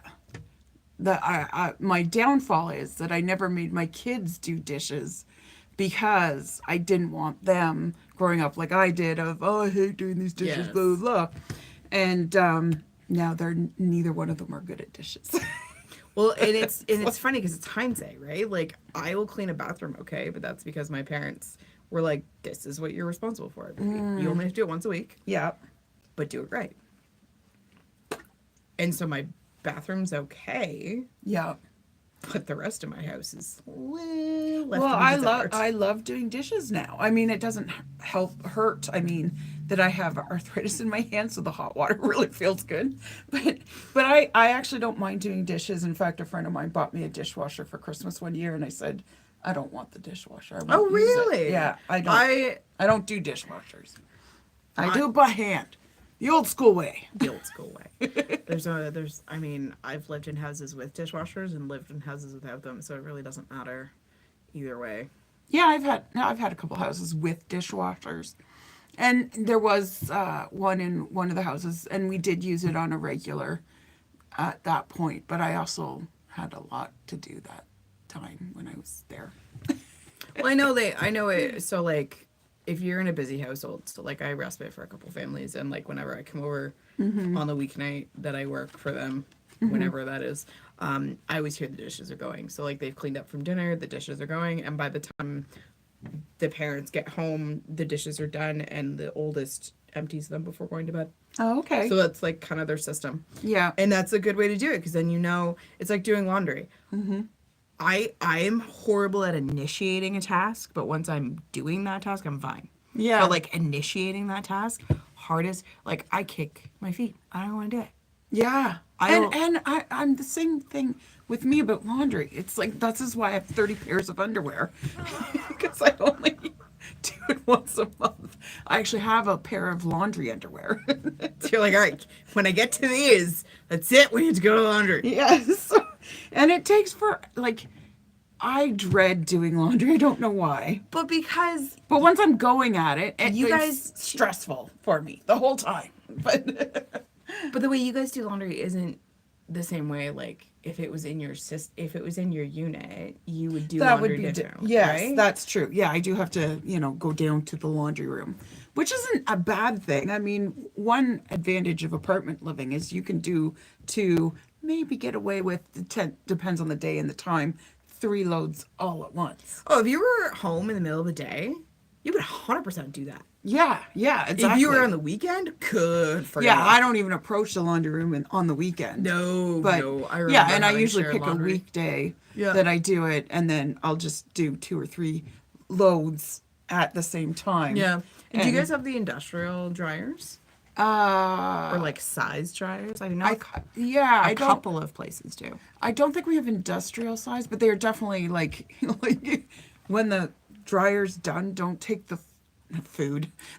A: My downfall is that I never made my kids do dishes because I didn't want them growing up like I did of, I hate doing these dishes,
B: Yes.
A: blah, blah, blah. And now neither one of them are good at dishes.
B: Well, and it's funny because it's hindsight, right? Like I will clean a bathroom, okay, but that's because my parents were like, "This is what you're responsible for. You only have to do it once a week,
A: Yeah.
B: but do it right." And so my bathroom's okay,
A: Yeah.
B: but the rest of my house is well left.
A: Well,
B: to be desired.
A: I love doing dishes now. I mean, it doesn't hurt. I mean, that I have arthritis in my hands, so the hot water really feels good. But I actually don't mind doing dishes. In fact, a friend of mine bought me a dishwasher for Christmas one year, and I said, I don't want the dishwasher. I won't use it."
B: really?
A: Yeah, I don't do dishwashers. I do it by hand, the old school way.
B: The old school way. I mean, I've lived in houses with dishwashers and lived in houses without them, so it really doesn't matter either way.
A: Yeah, I've had a couple houses with dishwashers, and there was one in one of the houses, and we did use it on a regular at that point. But I also had a lot to do that time when I was there.
B: Well, I know it. So like, if you're in a busy household, so like I respite for a couple families, and like whenever I come over on the weeknight that I work for them, whenever that is, I always hear the dishes are going. So like they've cleaned up from dinner, the dishes are going, and by the time the parents get home, the dishes are done, and the oldest empties them before going to bed.
A: Oh, okay.
B: So that's like kind of their system.
A: Yeah.
B: And that's a good way to do it because then you know it's like doing laundry. I'm horrible at initiating a task, but once I'm doing that task, I'm fine.
A: Yeah.
B: But like initiating that task, hardest. Like I kick my feet. I don't want to do it.
A: Yeah.
B: I'll-
A: And I'm the same thing with me about laundry. It's like, this is why I have 30 pairs of underwear. Because I only do it once a month. I actually have a pair of laundry underwear.
B: So you're like, all right, when I get to these, that's it. We need to go to laundry.
A: Yes. And it takes I dread doing laundry. I don't know why.
B: But because
A: But once I'm going at it,
B: You
A: it's
B: guys-
A: stressful for me the whole time. But
B: the way you guys do laundry isn't the same way, like, if it was in your if it was in your unit, you would do
A: That
B: laundry
A: would be
B: differently,
A: yes,
B: right?
A: that's true. Yeah, I do have to, go down to the laundry room, which isn't a bad thing. I mean, one advantage of apartment living is you can do two, maybe get away with depends on the day and the time, 3 loads all at once.
B: Oh, if you were home in the middle of the day, you would 100% do that.
A: Yeah, exactly.
B: If you were on the weekend, could forget.
A: Yeah, I don't even approach the laundry room on the weekend.
B: No,
A: But
B: no. I remember
A: yeah, and I
B: having
A: usually
B: shared
A: pick
B: laundry.
A: a weekday
B: Yeah.
A: that I do it, and then I'll just do 2 or 3 loads at the same time.
B: Yeah. And do you
A: And-
B: guys have the industrial dryers? Or like size dryers? I know
A: I don't.
B: couple of places do.
A: I don't think we have industrial size, but they're definitely like when the dryer's done, don't take the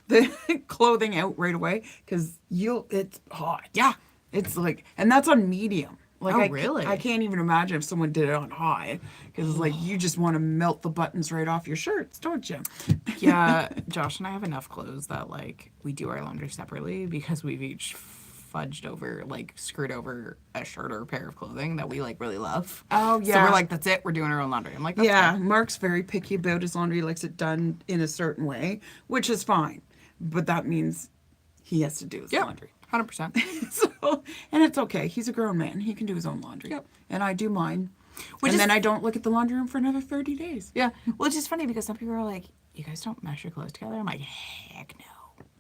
A: the clothing out right away because it's hot.
B: Yeah.
A: It's like, and that's on medium. Like,
B: Oh, really?
A: I can't even imagine if someone did it on high because like you just want to melt the buttons right off your shirts, don't you?
B: Yeah, Josh and I have enough clothes that like we do our laundry separately because we've each fudged over, like screwed over a shirt or a pair of clothing that we like really love.
A: Oh,
B: So
A: yeah.
B: we're like, that's it. We're doing our own laundry. I'm like, that's
A: Yeah,
B: fine.
A: Mark's very picky about his laundry. He likes it done in a certain way, which is fine. But that means he has to do his
B: Yeah,
A: laundry.
B: 100%.
A: So, and it's okay. He's a grown man. He can do his own laundry.
B: Yep.
A: And I do mine.
B: Which
A: and
B: is-
A: then I don't look at the laundry room for another 30 days.
B: Yeah. Well, it's just funny because some people are like, you guys don't mesh your clothes together? I'm like, heck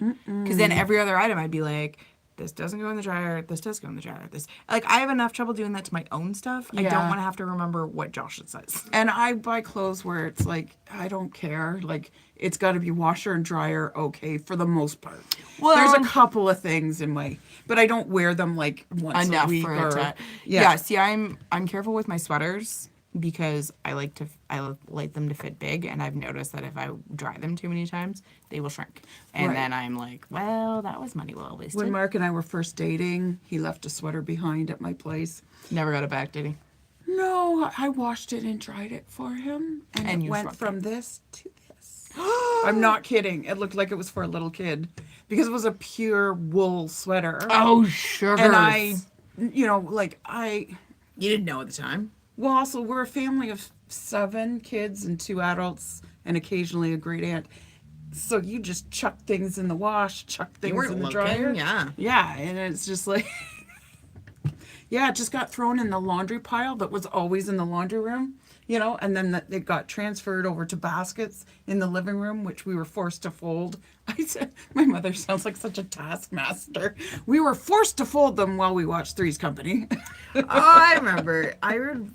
B: no. Because then every other item I'd be like, this doesn't go in the dryer. This does go in the dryer. This, like, I have enough trouble doing that to my own stuff. I don't
A: Yeah.
B: want to have to remember what Josh says.
A: And I buy clothes where it's like, I don't care. Like, it's got to be washer and dryer okay for the most part.
B: Well-
A: There's a couple of things in my, but I don't wear them like once
B: Enough
A: a week.
B: for
A: Or,
B: it to.
A: yeah.
B: Yeah. See, I'm careful with my sweaters because I like them to fit big, and I've noticed that if I dry them too many times, they will shrink. And
A: Right.
B: then I'm like, well, that was money well wasted.
A: When Mark and I were first dating, he left a sweater behind at my place.
B: Never got it back, did he?
A: No, I washed it and dried it for him. And,
B: And
A: it
B: you
A: went
B: shrunk
A: from this to this. I'm not kidding. It looked like it was for a little kid because it was a pure wool sweater.
B: Oh, sugar.
A: And I,
B: You didn't know at the time.
A: well, also, we're a family of 7 kids and 2 adults and occasionally a great aunt. So you just chuck things in the wash, chuck things
B: weren't
A: in the
B: looking,
A: dryer.
B: yeah.
A: Yeah, and it's just like, yeah, it just got thrown in the laundry pile that was always in the laundry room, and then it got transferred over to baskets in the living room, which we were forced to fold. I said, my mother sounds like such a taskmaster. We were forced to fold them while we watched Three's Company.
B: Oh, I remember. I would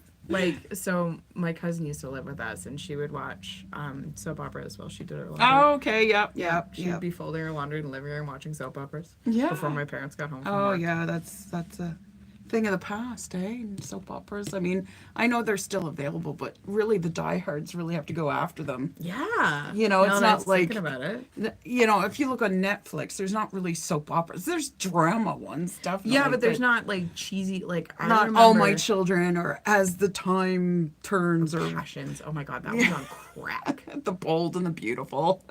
B: so my cousin used to live with us, and she would watch soap operas while she did her laundry.
A: Oh, okay, yep.
B: She'd be folding her laundry in the living room, watching soap operas.
A: Yeah.
B: Before my parents got home. From
A: Oh
B: work.
A: yeah, that's a thing of the past, eh? And soap operas. I mean, I know they're still available, but really the diehards really have to go after them.
B: Yeah.
A: It's
B: Now that I
A: not
B: was
A: like
B: thinking about it.
A: if you look on Netflix, there's not really soap operas. There's drama ones, definitely.
B: Yeah, but there's not like cheesy like I
A: not
B: remember
A: All My Children or As the Time Turns or
B: Passions. Oh my god, that was on crack.
A: The Bold and the Beautiful.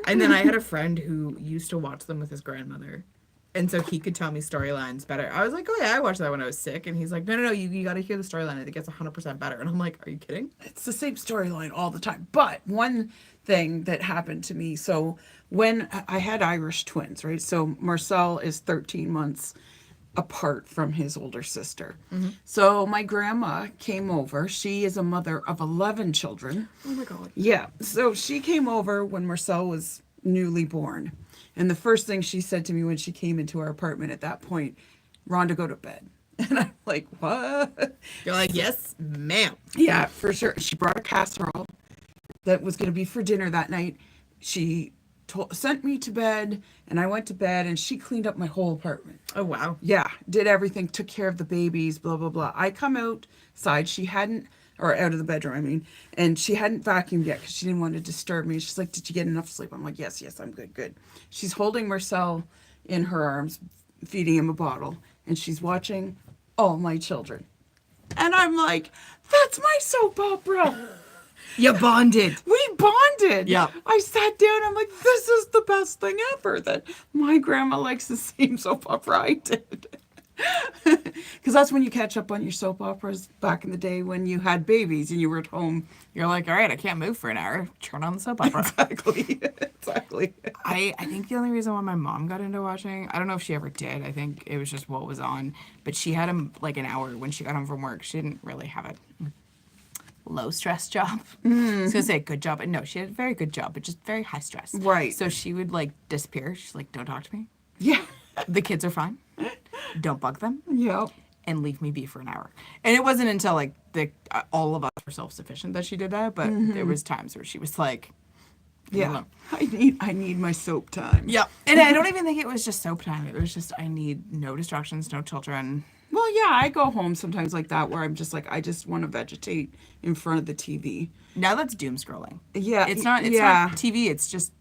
B: And then I had a friend who used to watch them with his grandmother. And so he could tell me storylines better. I was like, oh yeah, I watched that when I was sick. And he's like, no, you got to hear the storyline. It gets 100% better. And I'm like, are you kidding?
A: It's the same storyline all the time. But one thing that happened to me, so when I had Irish twins, right? So Marcel is 13 months apart from his older sister. So my grandma came over. She is a mother of 11 children.
B: Oh my god.
A: Yeah. So she came over when Marcel was newly born. And the first thing she said to me when she came into our apartment at that point, Rhonda, go to bed. And I'm like, what?
B: You're like, yes, ma'am.
A: Yeah, for sure. She brought a casserole that was going to be for dinner that night. She sent me to bed, and I went to bed, and she cleaned up my whole apartment.
B: Oh wow.
A: Yeah, did everything, took care of the babies, blah, blah, blah. I come outside. She hadn't, or out of the bedroom, I mean, and she hadn't vacuumed yet because she didn't want to disturb me. She's like, did you get enough sleep? I'm like, yes, I'm good. She's holding Marcel in her arms, feeding him a bottle, and she's watching All My Children. And I'm like, that's my soap opera.
B: You bonded.
A: We bonded.
B: Yeah.
A: I sat down. I'm like, this is the best thing ever that my grandma likes the same soap opera I did. Because that's when you catch up on your soap operas back in the day when you had babies and you were at home.
B: You're like, all right, I can't move for an hour. Turn on the soap opera.
A: Exactly. Exactly.
B: I think the only reason why my mom got into watching, I don't know if she ever did. I think it was just what was on. But she had like an hour when she got home from work. She didn't really have a low stress job. I was gonna say a good job, but no, she had a very good job, but just very high stress.
A: Right.
B: So she would like disappear. She's like, don't talk to me.
A: Yeah.
B: The kids are fine. Don't bug them.
A: Yep.
B: And leave me be for an hour. And it wasn't until like all of us were self-sufficient that she did that, but there was times where she was like,
A: Yeah. I need my soap time.
B: yeah. And I don't even think it was just soap time. It was just I need no distractions, no children.
A: Well, yeah, I go home sometimes like that where I'm just like, I just want to vegetate in front of the TV.
B: Now that's doom scrolling.
A: Yeah.
B: It's not TV, it's just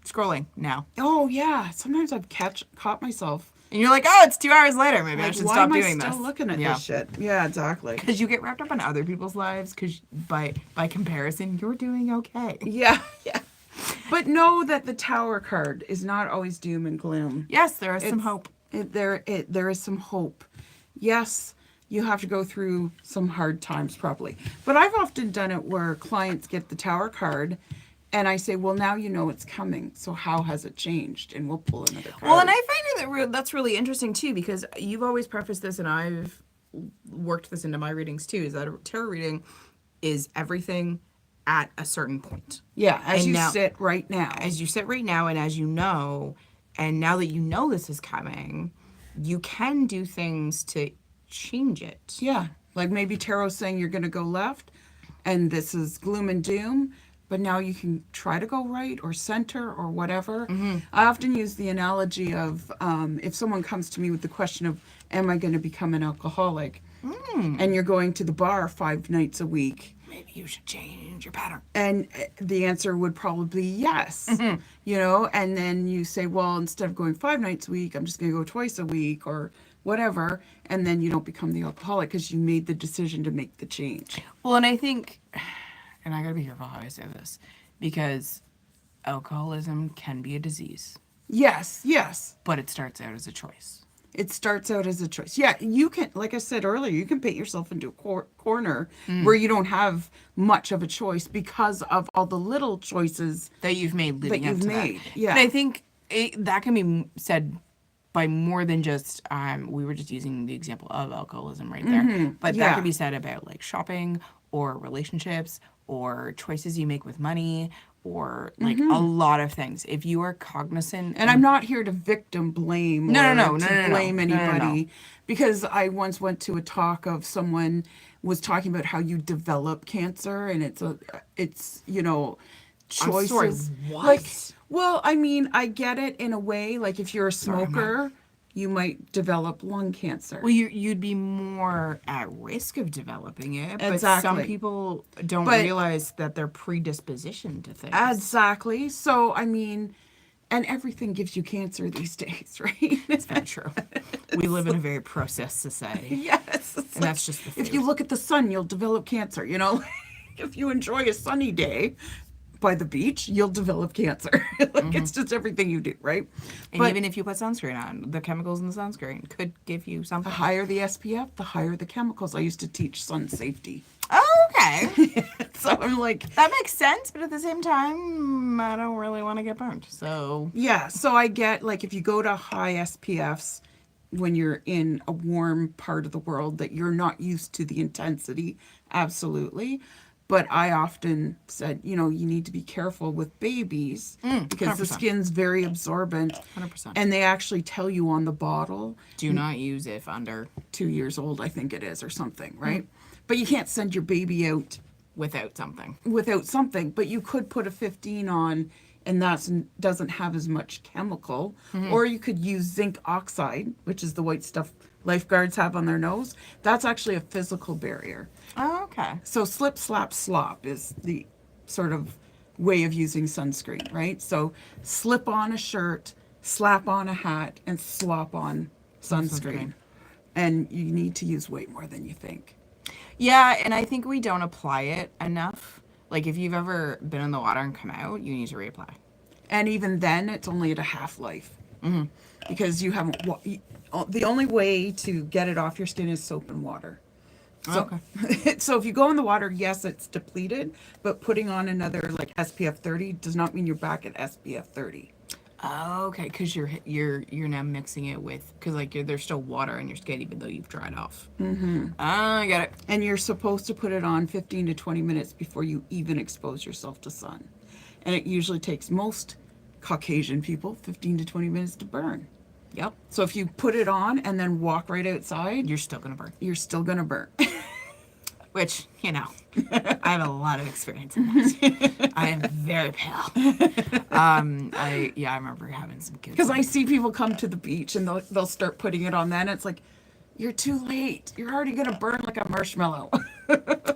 B: scrolling now.
A: Oh, yeah. Sometimes I've caught myself.
B: And you're like, oh, it's 2 hours later. Maybe I should
A: why
B: stop
A: am
B: doing
A: I still
B: this.
A: looking at this shit? Yeah, exactly.
B: Because you get wrapped up in other people's lives because by comparison, you're doing okay.
A: Yeah, yeah. But know that the Tower card is not always doom and gloom.
B: Yes, there is some hope.
A: There is some hope. Yes, you have to go through some hard times probably. But I've often done it where clients get the Tower card and I say, well, now you know it's coming. So how has it changed? And we'll pull another card.
B: Well, and I find that that's really interesting too because you've always prefaced this and I've worked this into my readings too, is that a tarot reading is everything at a certain point.
A: Yeah, as
B: And
A: you
B: now-
A: sit right now.
B: As you sit right now and as you know, and now that you know this is coming, you can do things to change it.
A: Yeah, like maybe tarot's saying you're going to go left and this is gloom and doom, but now you can try to go right or center or whatever. I often use the analogy of if someone comes to me with the question of, am I going to become an alcoholic? And you're going to the bar 5 nights a week.
B: Maybe you should change your pattern.
A: And the answer would probably be yes, you know, and then you say, well, instead of going 5 nights a week, I'm just going to go twice a week or whatever. And then you don't become the alcoholic because you made the decision to make the change.
B: Well, and I think, and I gotta be careful how I say this, because alcoholism can be a disease,
A: Yes, yes.
B: but it starts out as a choice.
A: It starts out as a choice. Yeah, you can, like I said earlier, you can paint yourself into a corner where you don't have much of a choice because of all the little choices
B: That you've made leading
A: that
B: up
A: you've
B: to
A: made.
B: that.
A: Yeah.
B: And I think that can be said by more than just, we were just using the example of alcoholism right there. But that
A: Yeah.
B: can be said about like shopping or relationships or choices you make with money or like a lot of things. If you are cognizant.
A: And I'm not here to victim blame
B: No,
A: or
B: no, no,
A: to
B: no, no,
A: blame
B: no, no, no,
A: anybody.
B: no.
A: Because I once went to a talk of someone was talking about how you develop cancer and it's you know, choices.
B: sorry, what?
A: Like, well, I mean, I get it in a way. Like if you're a smoker, you might develop lung cancer.
B: Well, you'd be more at risk of developing it, but some
A: Exactly.
B: people don't
A: But-
B: realize that they're predispositioned to things.
A: Exactly. So, I mean, and everything gives you cancer these days, right?
B: That's very true. We live in a very processed society.
A: Yes. It's
B: And that's just the
A: if
B: truth.
A: you look at the sun, you'll develop cancer. You know, if you enjoy a sunny day by the beach, you'll develop cancer. Like it's just everything you do, right?
B: And
A: But
B: even if you put sunscreen on, the chemicals in the sunscreen could give you
A: the
B: something.
A: higher the SPF, the higher the chemicals. I used to teach sun safety.
B: Oh, okay.
A: So I'm like,
B: That makes sense, but at the same time, I don't really want to get burnt. So,
A: yeah. So I get like if you go to high SPFs when you're in a warm part of the world that you're not used to the intensity, absolutely. But I often said, you know, you need to be careful with babies because the
B: 100%.
A: skin's very absorbent.
B: 100%.
A: And they actually tell you on the bottle,
B: do not use if under
A: 2 years old, I think it is, or something, right? But you can't send your baby out
B: without something.
A: without something. But you could put a 15 on and that doesn't have as much chemical. Or you could use zinc oxide, which is the white stuff lifeguards have on their nose. That's actually a physical barrier.
B: Oh, okay.
A: So slip, slap, slop is the sort of way of using sunscreen, right? So slip on a shirt, slap on a hat, and slop on sunscreen. And you need to use way more than you think.
B: Yeah, and I think we don't apply it enough. Like, if you've ever been in the water and come out, you need to reapply.
A: And even then, it's only at a half-life. because you haven't. The only way to get it off your skin is soap and water. So,
B: Okay.
A: so if you go in the water, yes, it's depleted, but putting on another like SPF 30 does not mean you're back at SPF 30.
B: Okay, because you're now mixing it with, because like there's still water in your skin even though you've dried off. Mm-hmm. I get it.
A: And you're supposed to put it on 15 to 20 minutes before you even expose yourself to sun. And it usually takes most Caucasian people 15 to 20 minutes to burn.
B: Yep.
A: So if you put it on and then walk right outside,
B: You're still gonna burn.
A: you're still going to burn.
B: Which, I have a lot of experience in that. I am very pale. I remember having some kids.
A: Because I see people come to the beach and they'll start putting it on then. It's like, you're too late. You're already going to burn like a marshmallow.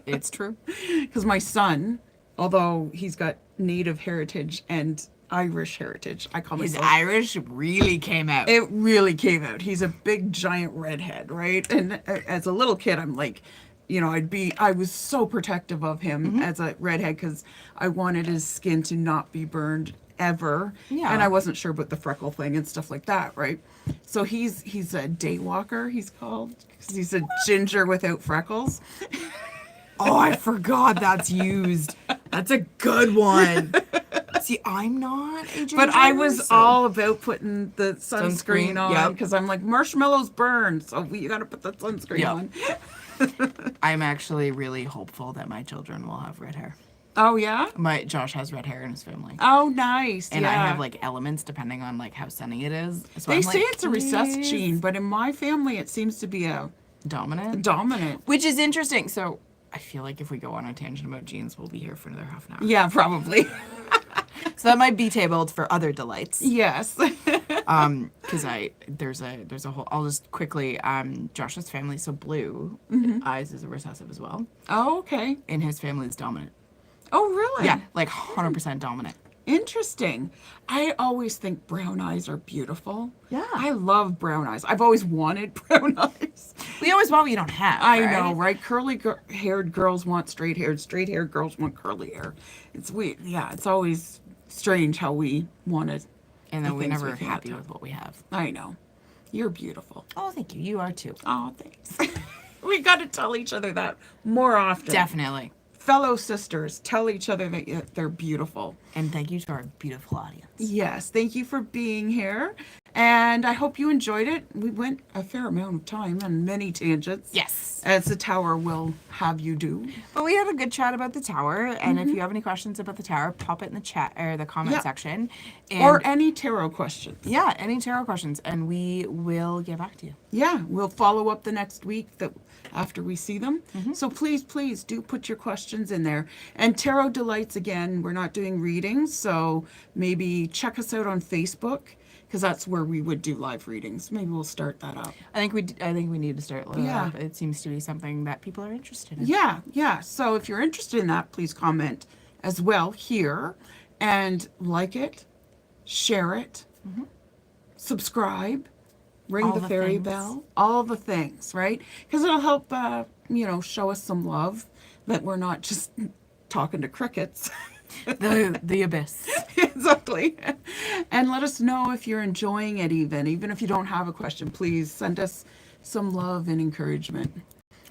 B: It's true.
A: Because my son, although he's got native heritage and Irish heritage, I call
B: His
A: myself.
B: Irish really came out.
A: It really came out. He's a big giant redhead, right? And as a little kid, I'm like, I was so protective of him as a redhead because I wanted his skin to not be burned ever.
B: Yeah.
A: And I wasn't sure about the freckle thing and stuff like that, right? So he's a day walker, he's called, because he's a ginger without freckles.
B: Oh, I forgot that's used. That's a good one. See, I'm not a ginger.
A: But I was
B: so-
A: all about putting the sunscreen on
B: yep.
A: because I'm like, marshmallows burn, so you got to put the sunscreen
B: Yep.
A: on.
B: I'm actually really hopeful that my children will have red hair.
A: Oh, yeah?
B: Josh has red hair in his family.
A: Oh, nice.
B: And
A: yeah.
B: I have like elements depending on like how sunny it is. So
A: They
B: I'm
A: say
B: like,
A: it's a recessed
B: "Please."
A: gene, but in my family, it seems to be a
B: Dominant.
A: dominant.
B: Which is interesting. So I feel like if we go on a tangent about genes, we'll be here for another half an hour.
A: Yeah, probably.
B: So that might be tabled for other delights.
A: Yes.
B: Because there's a whole. I'll just quickly. Josh's family, so Blue eyes is a recessive as well,
A: Oh, okay.
B: and his family is dominant.
A: Oh, really?
B: Yeah, like 100% dominant.
A: Interesting. I always think brown eyes are beautiful.
B: Yeah.
A: I love brown eyes. I've always wanted brown eyes.
B: We always want what you don't have.
A: I
B: right?
A: know, right? Curly-haired girls want straight-haired girls want curly hair. It's weird. Yeah, it's always strange how we wanted.
B: And then we're
A: things
B: never
A: we can't
B: happy
A: do.
B: with what we have.
A: I know. You're beautiful.
B: Oh, thank you. You are too.
A: Oh, thanks. We got to tell each other that more often.
B: Definitely.
A: Fellow sisters, tell each other that they're beautiful.
B: And thank you to our beautiful audience.
A: Yes, thank you for being here. And I hope you enjoyed it. We went a fair amount of time and many tangents.
B: Yes.
A: As the tower will have you do.
B: But we had a good chat about the tower. And if you have any questions about the tower, pop it in the chat or the comment
A: Yeah.
B: section. And
A: Or any tarot questions.
B: yeah, any tarot questions. And we will get back to you.
A: Yeah, we'll follow up the next week after we see them. So please do put your questions in there. And Tarot Delights, again, we're not doing readings, so maybe check us out on Facebook because that's where we would do live readings. Maybe we'll start that up.
B: I think we need to start.
A: Yeah.
B: Up. It seems to be something that people are interested in.
A: Yeah. So if you're interested in that, please comment as well here and like it, share it, subscribe. Ring
B: All
A: the
B: the
A: fairy
B: things.
A: bell, all the things, right? Because it'll help, show us some love that we're not just talking to crickets.
B: The abyss.
A: Exactly. And let us know if you're enjoying it even if you don't have a question, please send us some love and encouragement.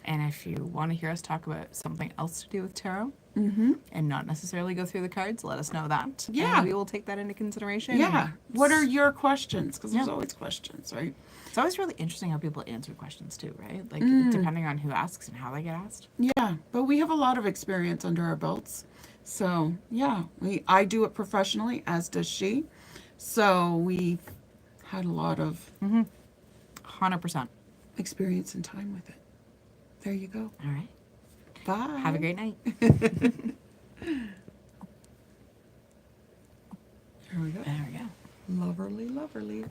B: And if you want to hear us talk about something else to do with tarot and not necessarily go through the cards, let us know that.
A: Yeah.
B: And we will take that into consideration.
A: Yeah. What are your questions? Because there's
B: Yeah.
A: always questions, right?
B: It's always really interesting how people answer questions too, right? Like depending on who asks and how they get asked.
A: Yeah, but we have a lot of experience under our belts. So, yeah, I do it professionally, as does she. So we've had a lot of
B: 100%.
A: experience and time with it. There you go.
B: All right.
A: Bye.
B: Have a great night.
A: There we go.
B: There we go.
A: Loverly.